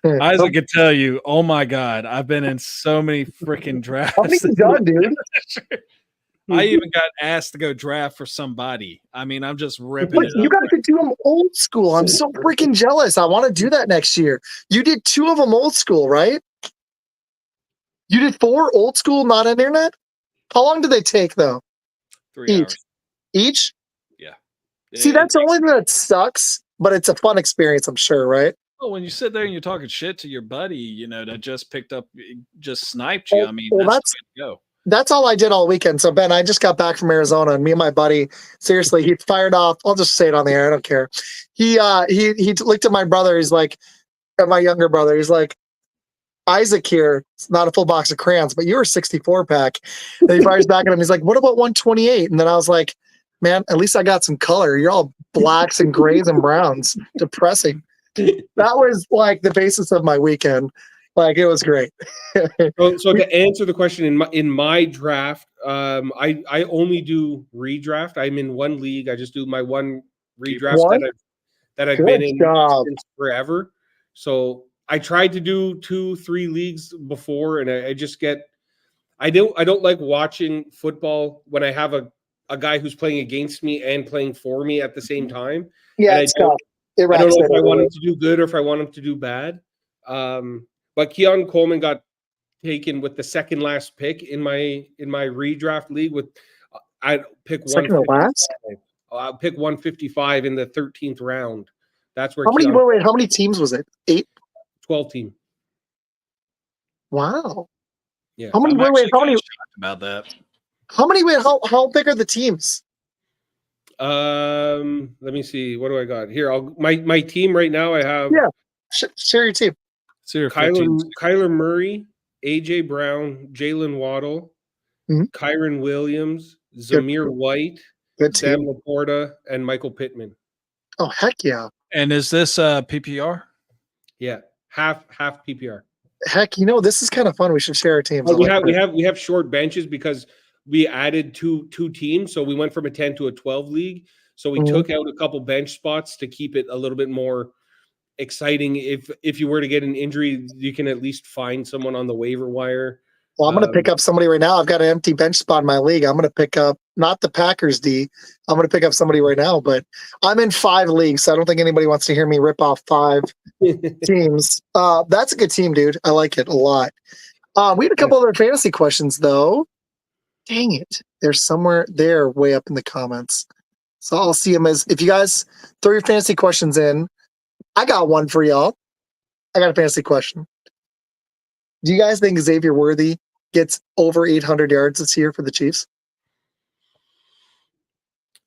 Isaac could tell you, oh my God, I've been in so many freaking drafts. How many you done, dude? I even got asked to go draft for somebody. I mean, I'm just ripping it up. You got to do them old school. I'm so freaking jealous. I want to do that next year. You did 2 of them old school, right? You did 4 old school, not internet? How long do they take, though? 3 hours. Each? Yeah. See, that's the only thing that sucks, but it's a fun experience, I'm sure, right? Well, when you sit there and you're talking shit to your buddy, that just sniped you. I mean, that's the way to go. That's all I did all weekend. So, Ben, I just got back from Arizona, and me and my buddy, seriously, he fired off. I'll just say it on the air. I don't care. He looked at my brother. He's like, at my younger brother, he's like, Izac here. It's not a full box of crayons, but you're a 64 pack. And he fires back at him. He's like, what about 128? And then I was like, man, at least I got some color. You're all blacks and grays and browns. Depressing. That was like the basis of my weekend. Like, it was great. So to answer the question, in my draft, I only do redraft. I'm in one league. I just do my one redraft that I've been in since forever. So I tried to do 2-3 leagues before, and I don't like watching football when I have a guy who's playing against me and playing for me at the same time. Yeah, I don't know if I want him to do good or if I want him to do bad. But Keon Coleman got taken with the second last pick in my redraft league. I pick second to last. I'll pick 155 in the 13th round. That's where. How many teams was it? 8. 12 team. Wow. Yeah. How many? About that. How many? How big are the teams? Let me see. What do I got here? My team right now. I have. Yeah. Share your team. Kyler Murray, AJ Brown, Jalen Waddle, Kyron Williams, Zamir White, Sam Laporta, and Michael Pittman. Oh, heck yeah. And is this PPR? Yeah, half PPR. Heck, this is kind of fun. We should share our teams. We have short benches because we added two teams, so we went from a 10 to a 12 league. So we took out a couple bench spots to keep it a little bit more exciting. If you were to get an injury, you can at least find someone on the waiver wire. Well, I'm going to pick up somebody right now. I've got an empty bench spot in my league. I'm going to pick up not the Packers D. I'm going to pick up somebody right now, but I'm in 5 leagues, so I don't think anybody wants to hear me rip off 5 teams. That's a good team, dude. I like it a lot. We had a couple other fantasy questions, though. Dang it. They're somewhere there way up in the comments. So I'll see them if you guys throw your fantasy questions in. I got one for y'all. I got a fantasy question. Do you guys think Xavier Worthy gets over 800 yards this year for the Chiefs?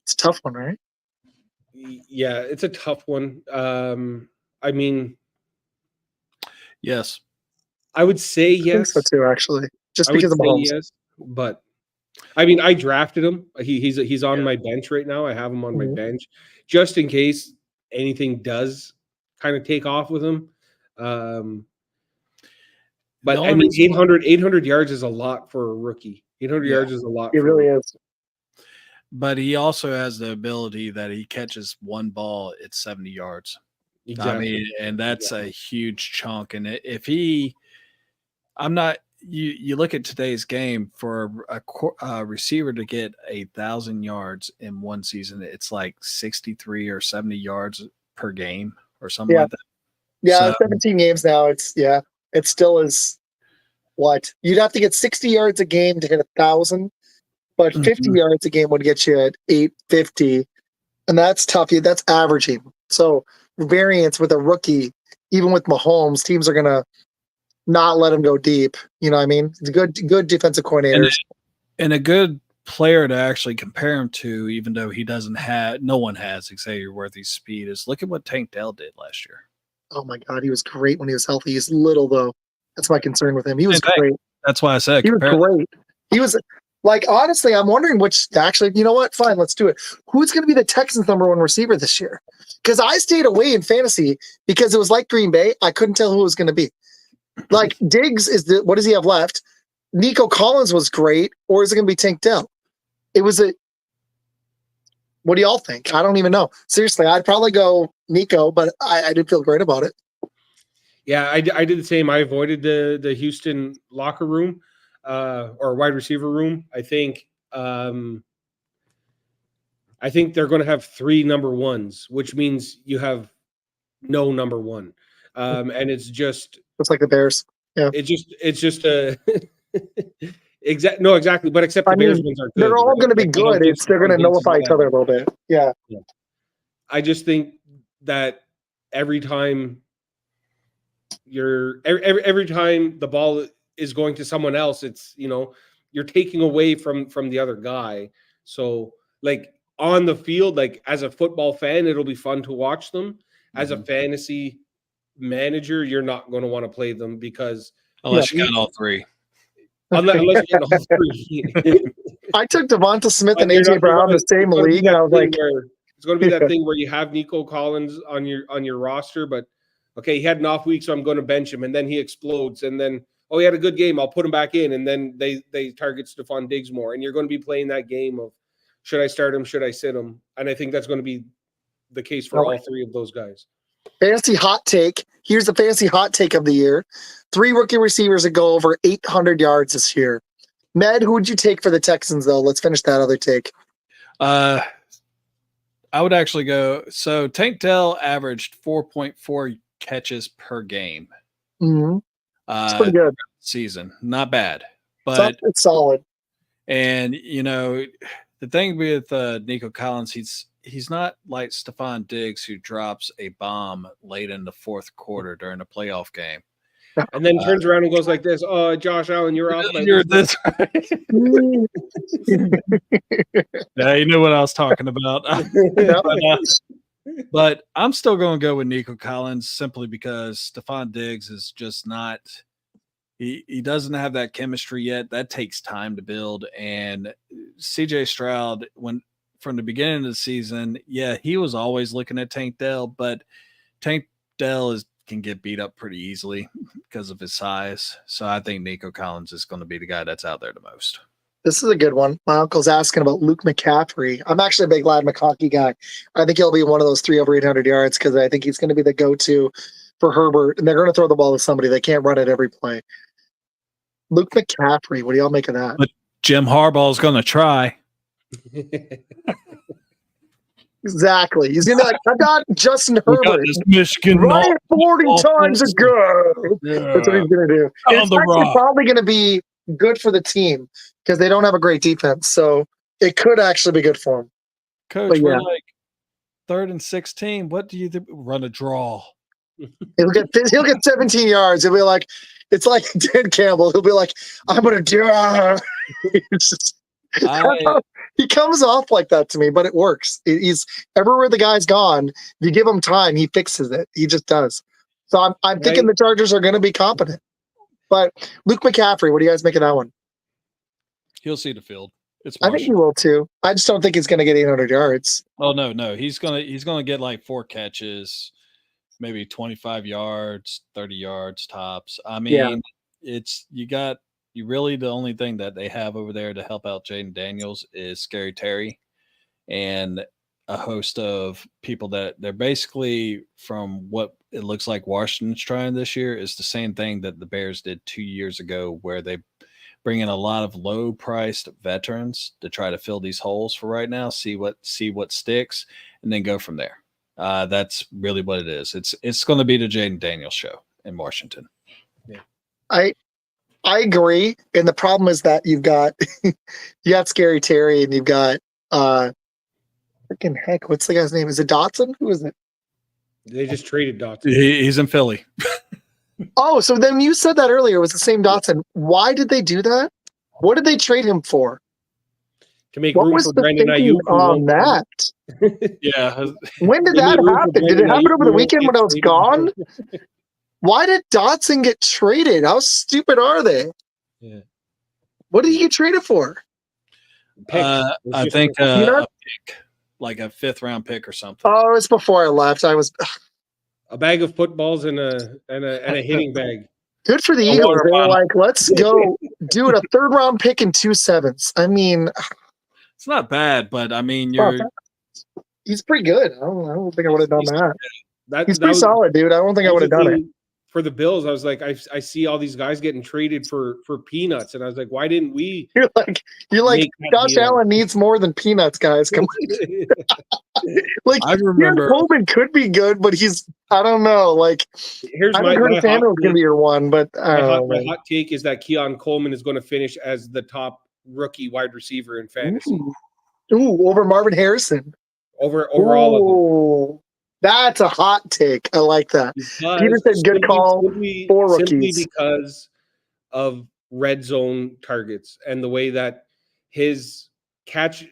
It's a tough one, right? Yeah, it's a tough one. I mean, yes. I would say yes. I think so too, actually. Just because of Mahomes. Yes, but I mean, I drafted him. He's on my bench right now. I have him on my bench just in case anything does kind of take off with him. But I mean, 800 yards is a lot for a rookie. 800 yards is a lot. It really is. But he also has the ability that he catches one ball at 70 yards. Exactly. I mean, and that's a huge chunk. And if he, you look at today's game for a receiver to get 1,000 yards in one season, it's like 63 or 70 yards per game or something like that. Yeah, 17 games now. It still is what? You'd have to get 60 yards a game to hit 1,000, but 50 yards a game would get you at 850. And that's tough. That's averaging. So variance with a rookie, even with Mahomes, teams are going to not let him go deep. You know what I mean? It's good defensive coordinators. And a good player to actually compare him to, even though no one has Xavier Worthy's speed, is look at what Tank Dell did last year. Oh my God, he was great when he was healthy. He's little though. That's my concern with him. He was great. That's why I said he was great. He was like, honestly, I'm wondering you know what? Fine, let's do it. Who's going to be the Texans' #1 receiver this year? Because I stayed away in fantasy because it was like Green Bay. I couldn't tell who it was going to be. Like Diggs what does he have left? Nico Collins was great, or is it going to be Tank Dell? What do y'all think? I don't even know. Seriously, I'd probably go Nico, but I did feel great about it. Yeah, I did the same. I avoided the Houston locker room or wide receiver room. I think they're going to have 3 number ones, which means you have no number one, and it's just like the Bears. Yeah, it's just a. Exactly. But except the Bears ones are good. They're all going to be good. They're going to nullify each other a little bit. Yeah. I just think that every time every time the ball is going to someone else, it's, you're taking away from the other guy. So like on the field, like as a football fan, it'll be fun to watch them. As a fantasy manager, you're not going to want to play them because unless you got all 3. Unless you get all 3. I took Devonta Smith and AJ Brown the same league, and I was like, it's going to be that thing where you have Nico Collins on your roster, but okay, he had an off week, so I'm going to bench him, and then he explodes, and then he had a good game, I'll put him back in, and then they target Stephon Diggs more, and you're going to be playing that game of should I start him, should I sit him, and I think that's going to be the case for all 3 of those guys. Fantasy hot take. Here's the fantasy hot take of the year. 3 rookie receivers that go over 800 yards this year. Med, who would you take for the Texans, though? Let's finish that other take. I would actually go. So Tank Dell averaged 4.4 catches per game. It's pretty good. Season. Not bad. But it's solid. And, the thing with Nico Collins, he's not like Stephon Diggs, who drops a bomb late in the fourth quarter during a playoff game. And then turns around and goes like this. Oh, Josh Allen, you're off. You're this. Yeah, you knew what I was talking about. But I'm still going to go with Nico Collins simply because Stephon Diggs is just not – he doesn't have that chemistry yet. That takes time to build. And CJ Stroud, from the beginning of the season, he was always looking at Tank Dell, but Tank Dell can get beat up pretty easily because of his size. So I think Nico Collins is going to be the guy that's out there the most. This is a good one. My uncle's asking about Luke McCaffrey. I'm actually a big Lad McConkey guy. I think he'll be one of those 3 over 800 yards because I think he's going to be the go-to for Herbert, and they're going to throw the ball to somebody. They can't run it every play. Luke McCaffrey, what do y'all make of that? But Jim Harbaugh is going to try. Exactly. He's going to be like, I got Justin Herbert. Michigan right 40 times ago. Yeah. That's what he's going to do. And it's actually probably going to be good for the team because they don't have a great defense. So it could actually be good for him. Coach, we're like 3rd and 16. What do you think? Run a draw. He'll get 17 yards. He'll be like, it's like Dan Campbell. He'll be like, I'm going to do it. He comes off like that to me, but it works. He's everywhere the guy's gone. If you give him time, he fixes it. He just does. So I'm thinking the Chargers are going to be competent. But Luke McCaffrey, what do you guys make of that one? He'll see the field. It's I think he Washington. will too. I just don't think he's going to get 800 yards. Oh no, he's gonna get like 4 catches, maybe 25 yards, 30 yards tops. I Yeah. mean, you really the only thing that they have over there to help out Jaden Daniels is Scary Terry and a host of people that they're basically, from what it looks like Washington's trying this year, is the same thing that the Bears did 2 years ago, where they bring in a lot of low priced veterans to try to fill these holes for right now, see what sticks, and then go from there. That's really what it is. It's going to be the Jaden Daniels show in Washington. Yeah. I agree, and the problem is that you've got Scary Terry, and you've got freaking heck, what's the guy's name? Is it Dotson? Who is it? They just traded Dotson. He's in Philly. Oh, so then you said that earlier. It was the same Dotson. Why did they do that? What did they trade him for? To make What room was for the Brandon thinking Ayuk. on that? Yeah. When did They that made room for happen? Did it Brandon happen Ayuk, over the who weekend when I was gets gone? traded. Why did Dotson get traded? How stupid are they? Yeah. What did he get traded for? Picks. It's I just think picks. a pick, like a 5th round pick or something. Oh, it was before I left. I was A bag of footballs and a hitting bag. good for the A Eagles. water They were bottle. like, let's go, dude, a 3rd round pick and 2 7s. I mean, It's not bad, but I mean, he's pretty good. I don't think I would have done that. He's pretty solid, dude. I don't think I would have done it. For the Bills, I was like, I see all these guys getting traded for peanuts, and I was like, why didn't we? You're like, make that Josh deal? Allen needs more than peanuts, guys. Come on. Like, I remember Coleman could be good, but I don't know. Like, Here's I my haven't heard hot Samuel's gonna take. be your one, but I don't know. My hot take is that Keon Coleman is going to finish as the top rookie wide receiver in fantasy Ooh, over Marvin Harrison. over all of them. That's a hot take. I like that. Because Peter said good call for simply rookies. because of red zone targets and the way that his catch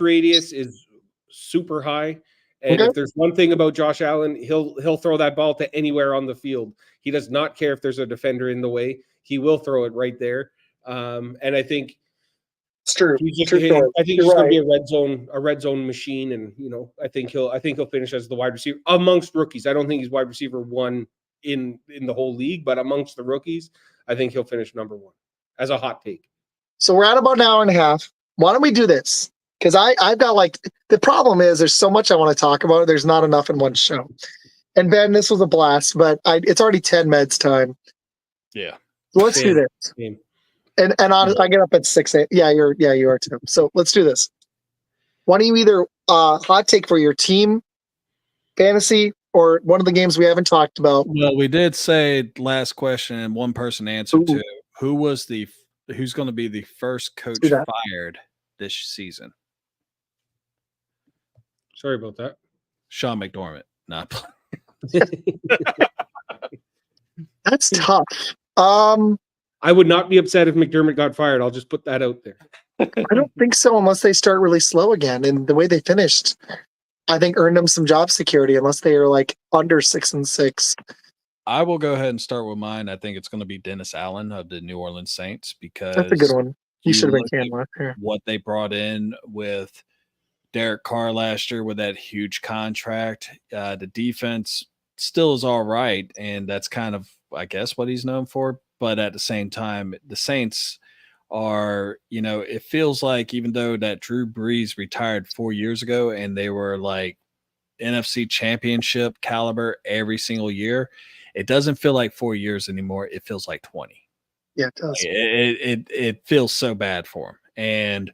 radius is super high. And Okay. if there's one thing about Josh Allen, he'll throw that ball to anywhere on the field. He does not care if there's a defender in the way. He will throw it right there. And I think It's true. he's just, True story. I think You're he's going to right. be a red zone machine, and I think he'll finish as the wide receiver amongst rookies. I don't think he's wide receiver 1 in the whole league, but amongst the rookies, I think he'll finish number 1 as a hot take. So we're at about an hour and a half. Why don't we do this? Because I've got the problem is there's so much I want to talk about. There's not enough in one show. And Ben, this was a blast, but it's already 10 meds time. Yeah. So let's do this. Same. And I get up at 6 a.m. Yeah, you are too. So let's do this. Why don't you either hot take for your team, fantasy, or one of the games we haven't talked about? Well, we did say last question, and one person answered to who's going to be the first coach fired this season. Sorry about that. Sean McDormand. Not. That's tough. I would not be upset if McDermott got fired. I'll just put that out there. I don't think so unless they start really slow again. And the way they finished, I think earned them some job security unless they are under 6-6. I will go ahead and start with mine. I think it's going to be Dennis Allen of the New Orleans Saints, because that's a good one. He should have been look canned last year. What they brought in with Derek Carr last year with that huge contract, the defense still is all right, and that's kind of, I guess, what he's known for. But at the same time, the Saints are, it feels like, even though that Drew Brees retired 4 years ago and they were like NFC championship caliber every single year, it doesn't feel like 4 years anymore. It feels like 20. Yeah, it does. It feels so bad for him. And,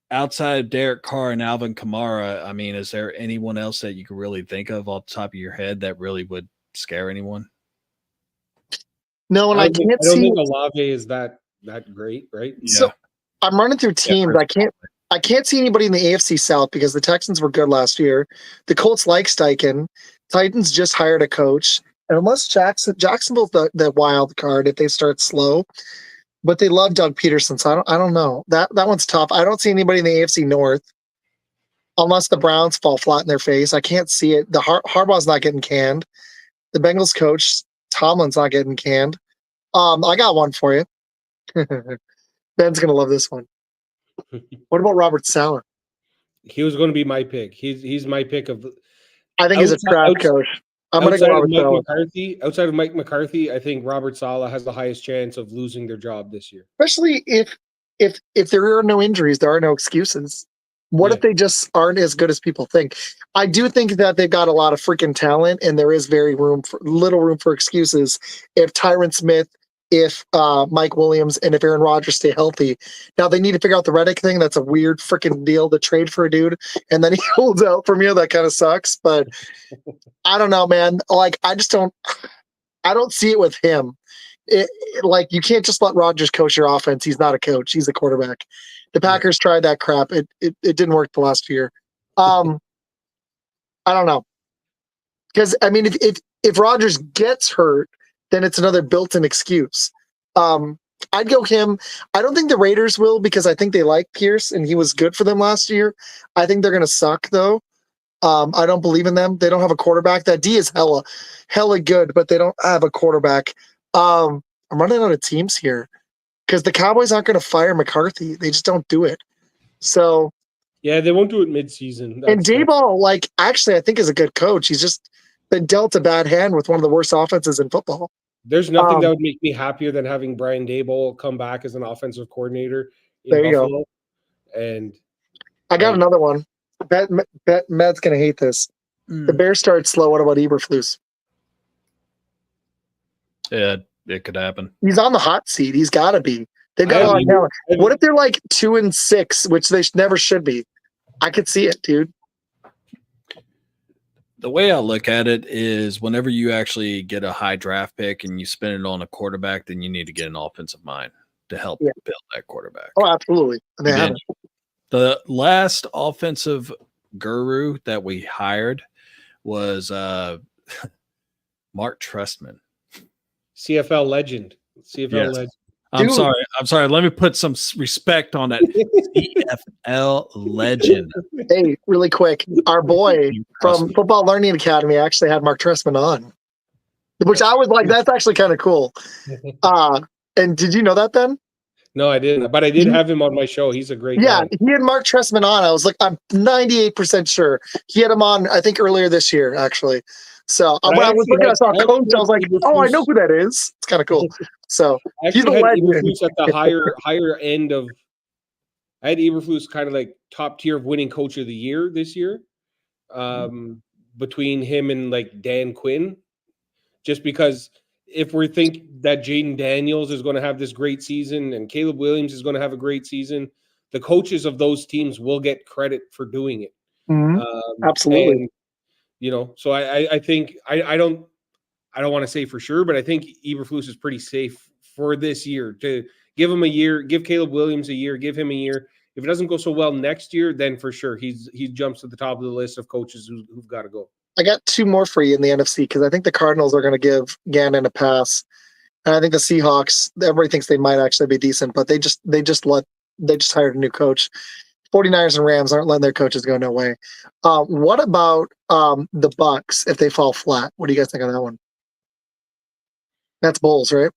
outside of Derek Carr and Alvin Kamara, I mean, is there anyone else that you could really think of off the top of your head that really would scare anyone? No, and I don't think Olave is that great, right? Yeah. So I'm running through teams. I can't see anybody in the AFC South because the Texans were good last year. The Colts like Steichen. Titans just hired a coach. And unless Jacksonville's the wild card if they start slow. But they love Doug Peterson, so I don't know. That one's tough. I don't see anybody in the AFC North unless the Browns fall flat in their face. I can't see it. The Harbaugh's not getting canned. The Bengals coach Tomlin's not getting canned. I got one for you. Ben's gonna love this one. What about Robert Saleh? He was going to be my pick. He's my pick of. I think he's a trap coach. I'm gonna go Robert Saleh. Outside of Mike McCarthy, I think Robert Saleh has the highest chance of losing their job this year. Especially if there are no injuries, there are no excuses. What if they just aren't as good as people think? I do think that they've got a lot of freaking talent, and there is little room for excuses if Tyron Smith, if Mike Williams, and if Aaron Rodgers stay healthy. Now they need to figure out the Reddick thing. That's a weird freaking deal to trade for a dude, and then he holds out from you. That kind of sucks. But I don't know, man. Like I don't see it with him. Like you can't just let Rodgers coach your offense. He's not a coach. He's a quarterback. The Packers tried that crap. It didn't work the last year. I don't know. Because I mean, if Rodgers gets hurt, then it's another built-in excuse. I'd go him. I don't think the Raiders will because I think they like Pierce and he was good for them last year. I think they're gonna suck though. I don't believe in them. They don't have a quarterback. That D is hella good, but they don't have a quarterback. I'm running out of teams here because the Cowboys aren't going to fire McCarthy. They just don't do it. So yeah, they won't do it mid-season. And Daboll, like, actually, I think is a good coach. He's just been dealt a bad hand with one of the worst offenses in football. There's nothing that would make me happier than having Brian Daboll come back as an offensive coordinator in there you Buffalo. Go. And I got another one. Bet Matt's going to hate this. The Bears started slow. What about Eberflus? Yeah, it could happen. He's on the hot seat. He's got to be. They've got a lot of talent. What if they're like 2-6, which they never should be? I could see it, dude. The way I look at it is whenever you actually get a high draft pick and you spend it on a quarterback, then you need to get an offensive mind to help build that quarterback. Oh, absolutely. They have it. The last offensive guru that we hired was Mark Trestman. CFL legend. Legend. I'm sorry. Let me put some respect on that. CFL legend. Hey, really quick. Our boy from Football Learning Academy actually had Mark Trestman on, which I was like, that's actually kind of cool. And did you know that, Ben? No, I didn't. But I did have him on my show. He's a great guy. Yeah, he had Mark Trestman on. I was like, I'm 98% sure. He had him on, I think, earlier this year, actually. So when I was looking, I saw Coach. I was like, "Oh, I know who that is." It's kind of cool. So he's a legend. At the higher end of, I had Eberflus kind of like top tier of winning Coach of the Year this year, between him and like Dan Quinn, just because if we think that Jaden Daniels is going to have this great season and Caleb Williams is going to have a great season, the coaches of those teams will get credit for doing it. Absolutely. And, so I think I don't want to say for sure, but I think Eberflus is pretty safe for this year to give him a year, give Caleb Williams a year, give him a year. If it doesn't go so well next year, then for sure he jumps to the top of the list of coaches who've got to go. I got two more for you in the NFC because I think the Cardinals are going to give Gannon a pass, and I think the Seahawks. Everybody thinks they might actually be decent, but they just hired a new coach. 49ers and Rams aren't letting their coaches go no way. What about the Bucks if they fall flat? What do you guys think of that one? That's Bulls, right?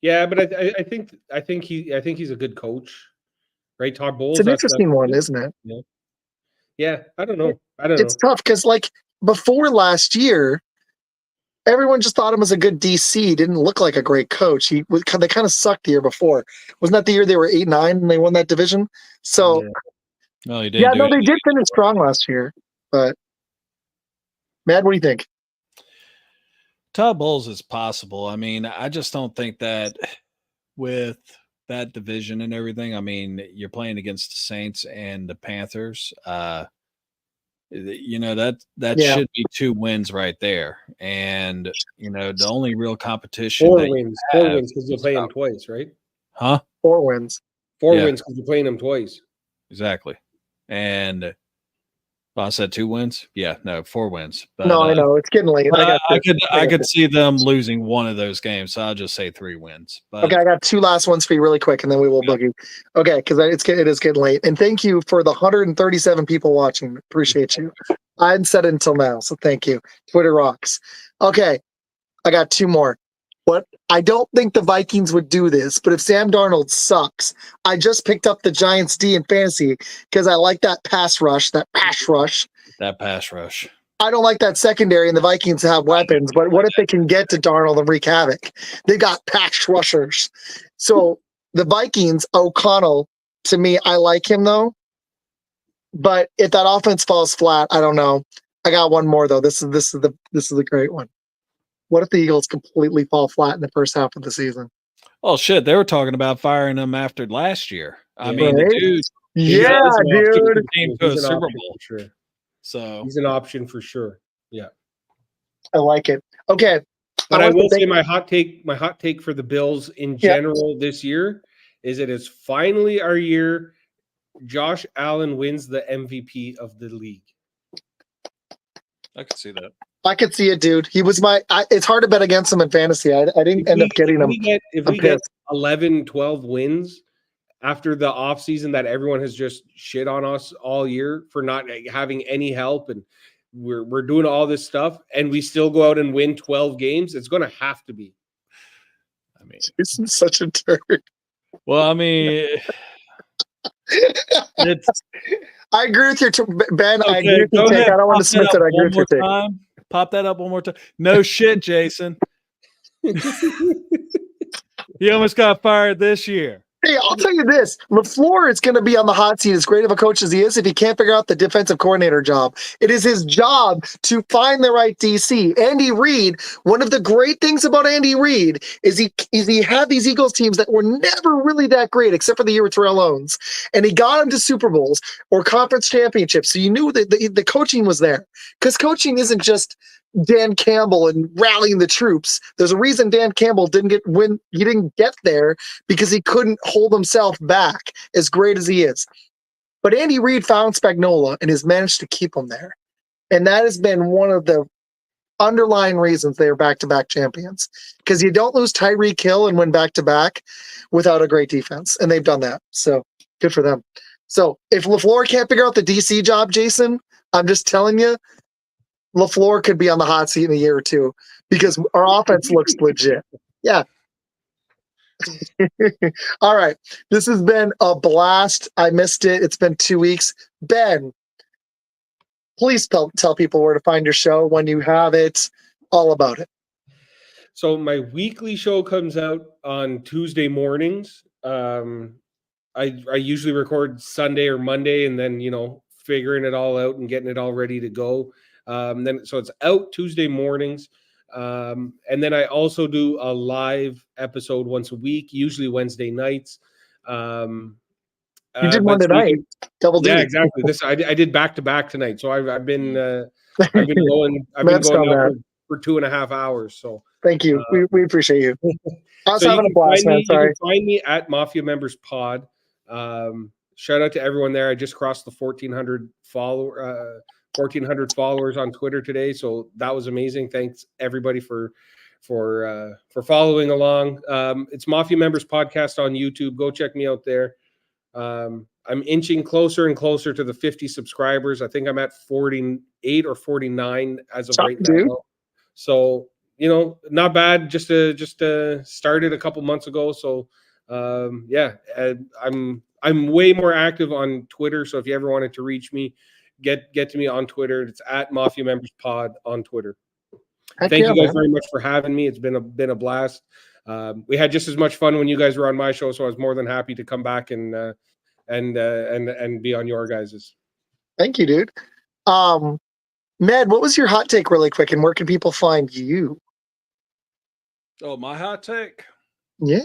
Yeah, but I think he's a good coach, right? Todd Bowles. It's an interesting one, isn't it? Yeah, I don't know. It's tough because like before last year, everyone just thought him as a good DC. Didn't look like a great coach. They kind of sucked the year before. Wasn't that the year they were 8-9 and they won that division? So they did finish strong last year. But Matt, what do you think? Todd Bowles is possible. I mean, I just don't think that with that division and everything. I mean, you're playing against the Saints and the Panthers. That should be 2 wins right there. And the only real competition. 4 wins because you're playing them twice, right? Huh? 4 wins. 4 wins because you're playing them twice. Exactly. And I said 2 wins. Yeah, no, 4 wins. But, no, I know it's getting late. I could see them losing one of those games, so I'll just say 3 wins. But, okay, I got 2 last ones for you, really quick, and then we will boogie. Okay, because it is getting late, and thank you for the 137 people watching. Appreciate you. I hadn't said it until now, so thank you. Twitter rocks. Okay, I got 2 more. What I don't think the Vikings would do this, but if Sam Darnold sucks, I just picked up the Giants D in fantasy because I like that pass rush. That pass rush. I don't like that secondary, and the Vikings have weapons, but what if they can get to Darnold and wreak havoc? They got pass rushers. So the Vikings, O'Connell, to me, I like him though. But if that offense falls flat, I don't know. I got one more though. This is the great one. What if the Eagles completely fall flat in the first half of the season? Oh shit, they were talking about firing him after last year. I mean, Right? the dude, Yeah, dude. team to a He's an Super option Bowl. for sure. So He's an option for sure. Yeah. I like it. Okay. But I want to will say thank- my hot take for the Bills in general this year is it is finally our year. Josh Allen wins the MVP of the league. I can see that. I could see it, dude. He was it's hard to bet against him in fantasy. I didn't end up getting him. If we get 11, 12 wins after the offseason that everyone has just shit on us all year for not having any help, and we're doing all this stuff, and we still go out and win 12 games, it's going to have to be. I mean, Jason's such a turd. well, I mean, it's I agree with your Ben. okay, I agree with your take. I don't want to dismiss it. I agree with your take. Pop that up one more time. No shit, Jason. He almost got fired this year. Hey, I'll tell you this. LaFleur is going to be on the hot seat as great of a coach as he is if he can't figure out the defensive coordinator job. It is his job to find the right DC. Andy Reid, one of the great things about Andy Reid is he had these Eagles teams that were never really that great except for the year with Terrell Owens. And he got them to Super Bowls or conference championships. So you knew that the coaching was there. Because coaching isn't just Dan Campbell and rallying the troops. There's a reason Dan Campbell didn't get there because he couldn't hold himself back as great as he is. But Andy Reid found Spagnuolo and has managed to keep him there. And that has been one of the underlying reasons they are back-to-back champions. Because you don't lose Tyreek Hill and win back-to-back without a great defense. And they've done that. So good for them. So if LaFleur can't figure out the DC job, Jason, I'm just telling you, LaFleur could be on the hot seat in a year or two because our offense looks legit. Yeah. All right. This has been a blast. I missed it. It's been 2 weeks. Ben, please tell people where to find your show, when you have it, all about it. So my weekly show comes out on Tuesday mornings. I usually record Sunday or Monday and then, figuring it all out and getting it all ready to go. So it's out Tuesday mornings. And then I also do a live episode once a week, usually Wednesday nights. You did one tonight. Double duty. Yeah, exactly. I did back to back tonight. So I've been going now for 2.5 hours. So thank you. We appreciate you. I was having a blast, man. Sorry. You can find me at Mafia Members Pod. Shout out to everyone there. I just crossed the 1,400 followers on Twitter today, so that was amazing. Thanks everybody for following along. It's Mafia Members Podcast on YouTube. Go check me out there. I'm inching closer and closer to the 50 subscribers. I think I'm at 48 or 49 as of right now. So not bad. Just started a couple months ago. So I'm way more active on Twitter. So if you ever wanted to reach me, get to me on Twitter. It's at Mafia Members Pod on Twitter. Thank you guys very much for having me. It's been a blast. We had just as much fun when you guys were on my show, so I was more than happy to come back and be on your guys's. Thank you, dude. Med, what was your hot take really quick, and where can people find you? Oh, my hot take? Yeah.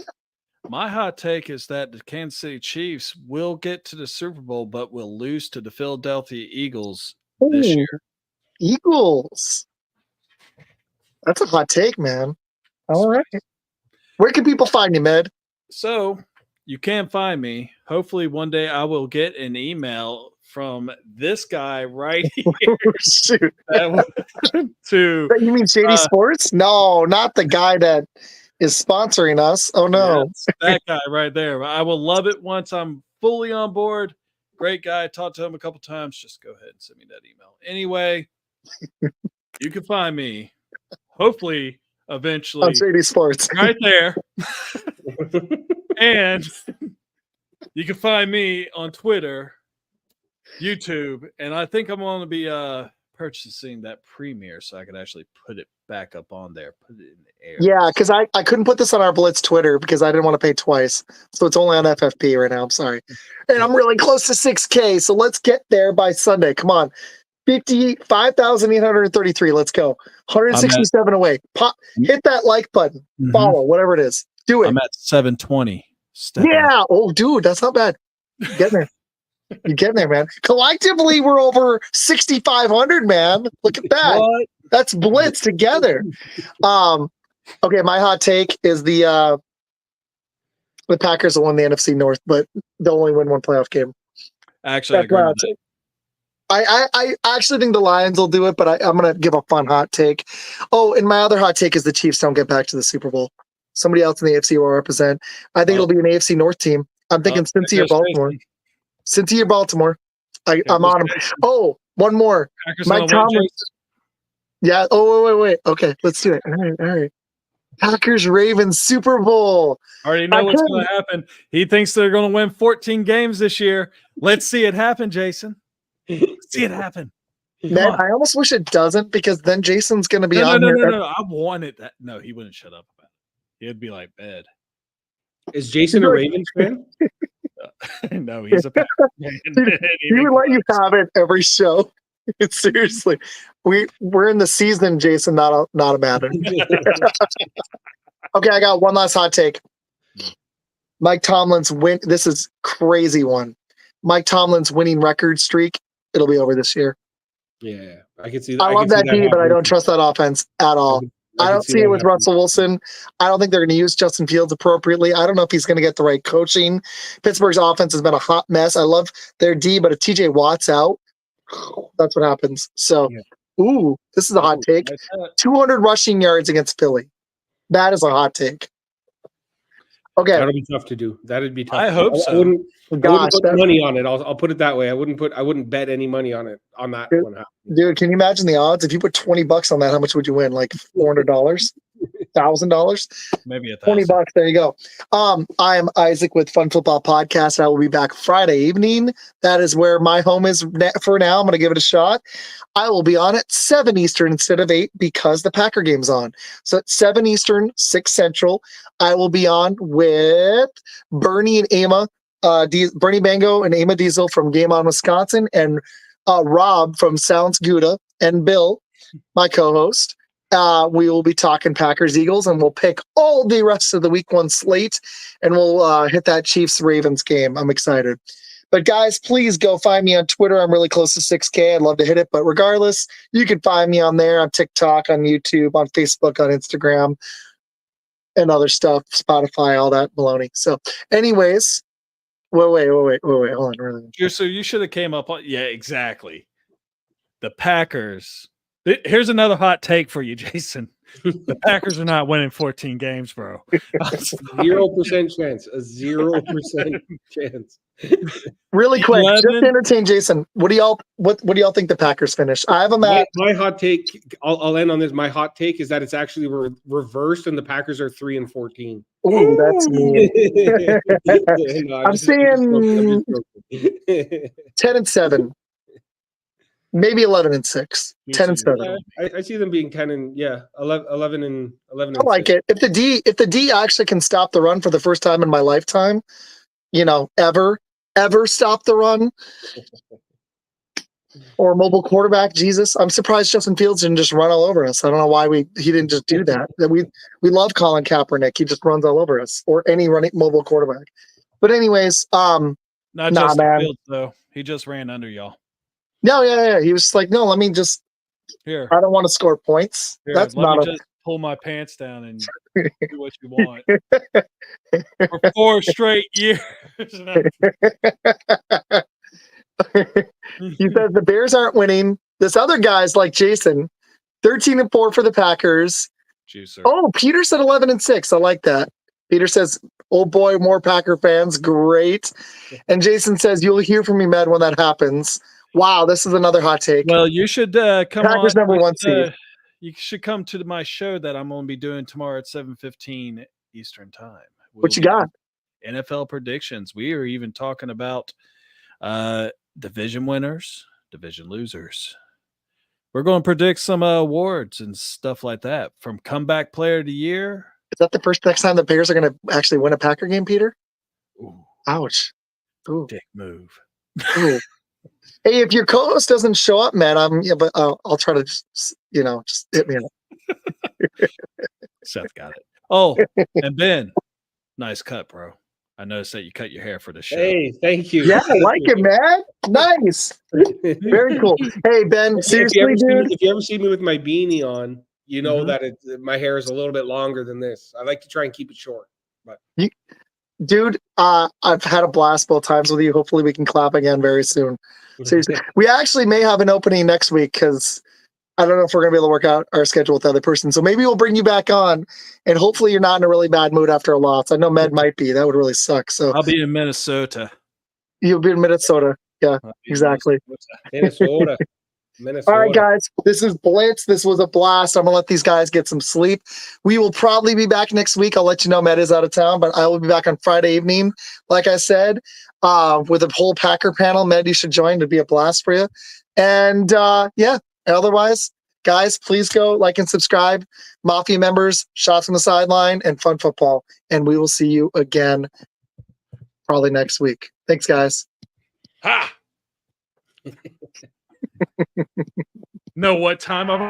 My hot take is that the Kansas City Chiefs will get to the Super Bowl, but will lose to the Philadelphia Eagles this year. Eagles. That's a hot take, man. All right. Where can people find you, Med? So you can find me. Hopefully one day I will get an email from this guy right here. Shoot. You mean Shady Sports? No, not the guy that is sponsoring us. Oh no. That guy right there. I will love it once I'm fully on board. Great guy. Talked to him a couple times. Just go ahead and send me that email. Anyway, you can find me. Hopefully eventually. On Shady Sports. Right there. And you can find me on Twitter, YouTube, and I think I'm going to be purchasing that premiere so I could actually put it back up on there, put it in the air. Yeah, because I couldn't put this on our Blitz Twitter because I didn't want to pay twice. So it's only on FFP right now. I'm sorry. And I'm really close to 6K. So let's get there by Sunday. Come on. 55,833. Let's go. 167 away. Hit that like button. Follow, whatever it is. Do it. I'm at 720. Yeah. Oh, dude, that's not bad. You're getting there. You're getting there, man. Collectively, we're over 6,500, man. Look at that. What? That's Blitz together. Okay, my hot take is the Packers will win the NFC North, but they'll only win one playoff game. Actually, I agree with that. I actually think the Lions will do it, but I'm going to give a fun hot take. Oh, and my other hot take is the Chiefs don't get back to the Super Bowl. Somebody else in the AFC will represent. I think it'll be an AFC North team. I'm thinking Cincy or Baltimore. Cincy or Baltimore. I'm on them. Oh, one more. Packers Mike Tomlin. Yeah. Oh, wait. Okay, let's do it. All right. Packers Ravens Super Bowl. I already know what's going to happen. He thinks they're going to win 14 games this year. Let's see it happen, Jason. Let's see it happen. Man, I almost wish it doesn't because then Jason's going to be on here. No. I wanted that. No, he wouldn't shut up about it. He'd be like, bed. Is Jason a Ravens fan? No, he's a Packers fan. He would let you have it every show. Seriously, we're in the season, Jason, not a matter. Okay, I got one last hot take. Mike Tomlin's win. This is crazy one. Mike Tomlin's winning record streak. It'll be over this year. Yeah, I can see that. I love that D, but I don't trust that offense at all. I don't see it with Russell Wilson. I don't think they're going to use Justin Fields appropriately. I don't know if he's going to get the right coaching. Pittsburgh's offense has been a hot mess. I love their D, but if TJ Watt's out, that's what happens. So, this is a hot take. 200 rushing yards against Philly. That is a hot take. Okay. That'll be tough to do. That'd be tough. I hope so. I wouldn't put money on it. I'll put it that way. I wouldn't bet any money on it on that one. Dude, can you imagine the odds? If you put $20 on that, how much would you win? Like $400? $1,000? Maybe $20. There you go. I am Isaac with Fun Football Podcast. I will be back Friday evening. That is where my home is for now. I'm going to give it a shot. I will be on at 7 Eastern instead of 8 because the Packer game's on. So at 7 Eastern, 6 Central, I will be on with Bernie and Emma, Bernie Bango and Emma Diesel from Game On Wisconsin, and Rob from Sounds Gouda, and Bill, my co-host. We will be talking Packers Eagles, and we'll pick all the rest of the week 1 slate, and we'll hit that Chiefs Ravens game. I'm excited. But guys, please go find me on Twitter. I'm really close to 6K. I'd love to hit it. But regardless, you can find me on there, on TikTok, on YouTube, on Facebook, on Instagram, and other stuff, Spotify, all that baloney. So anyways, wait. Hold on. So you should have came up on, yeah, exactly. The Packers. Here's another hot take for you, Jason. The Packers are not winning 14 games, bro. 0% chance. A 0% chance. Really quick, just to entertain Jason. What do y'all think the Packers finish? I have them at my hot take. I'll end on this. My hot take is that it's actually reversed, and the Packers are 3-14. Ooh, that's me. No, I'm saying 10-7. Maybe 11-6. 10-7. I see them being 11 and 11. I like it. If the D actually can stop the run for the first time in my lifetime, ever stop the run, or mobile quarterback, Jesus, I'm surprised Justin Fields didn't just run all over us. I don't know why he didn't just do that. We love Colin Kaepernick. He just runs all over us, or any running mobile quarterback. But anyways, not Justin Fields though. He just ran under y'all. No, yeah. He was just like, no, let me just. Here. I don't want to score points. That's not just pull my pants down and do what you want for 4 straight years. He says the Bears aren't winning. This other guy's like Jason, 13-4 for the Packers. Juicer. Oh, Peter said 11-6. I like that. Peter says, "Oh boy, more Packer fans, great." And Jason says, "You'll hear from me, Med, when that happens." Wow, this is another hot take. Well, you should come Packers on. number 1 seed. you should come to my show that I'm going to be doing tomorrow at 7:15 Eastern time. What you got? NFL predictions. We are even talking about division winners, division losers. We're going to predict some awards and stuff like that, from comeback player of the year. Is that the next time the Bears are going to actually win a Packer game, Peter? Ooh, ouch. Ooh. dick move. Ooh. Hey, if your co-host doesn't show up, man, but I'll try to just hit me up. Seth got it. Oh, and Ben, nice cut, bro. I noticed that you cut your hair for the show. Hey, thank you. Yeah, I like it, man. Nice. Very cool. Hey, Ben, seriously, dude. If you ever see me with my beanie on, you know Mm-hmm. that my hair is a little bit longer than this. I like to try and keep it short. But Dude, I've had a blast both times with you. Hopefully we can clap again very soon. Seriously. We actually may have an opening next week because I don't know if we're going to be able to work out our schedule with the other person. So maybe we'll bring you back on, and hopefully you're not in a really bad mood after a loss. I know Med might be. That would really suck. So I'll be in Minnesota. You'll be in Minnesota. Yeah, exactly. Minnesota. All right, guys. This is Blitz. This was a blast. I'm going to let these guys get some sleep. We will probably be back next week. I'll let you know Med is out of town, but I will be back on Friday evening, like I said, with a whole Packer panel. Med, you should join. It'd be a blast for you. And yeah, otherwise, guys, please go like and subscribe. Mafia members, Shots on the Sideline, and Fun Football. And we will see you again probably next week. Thanks, guys. Ha! Know what time I'm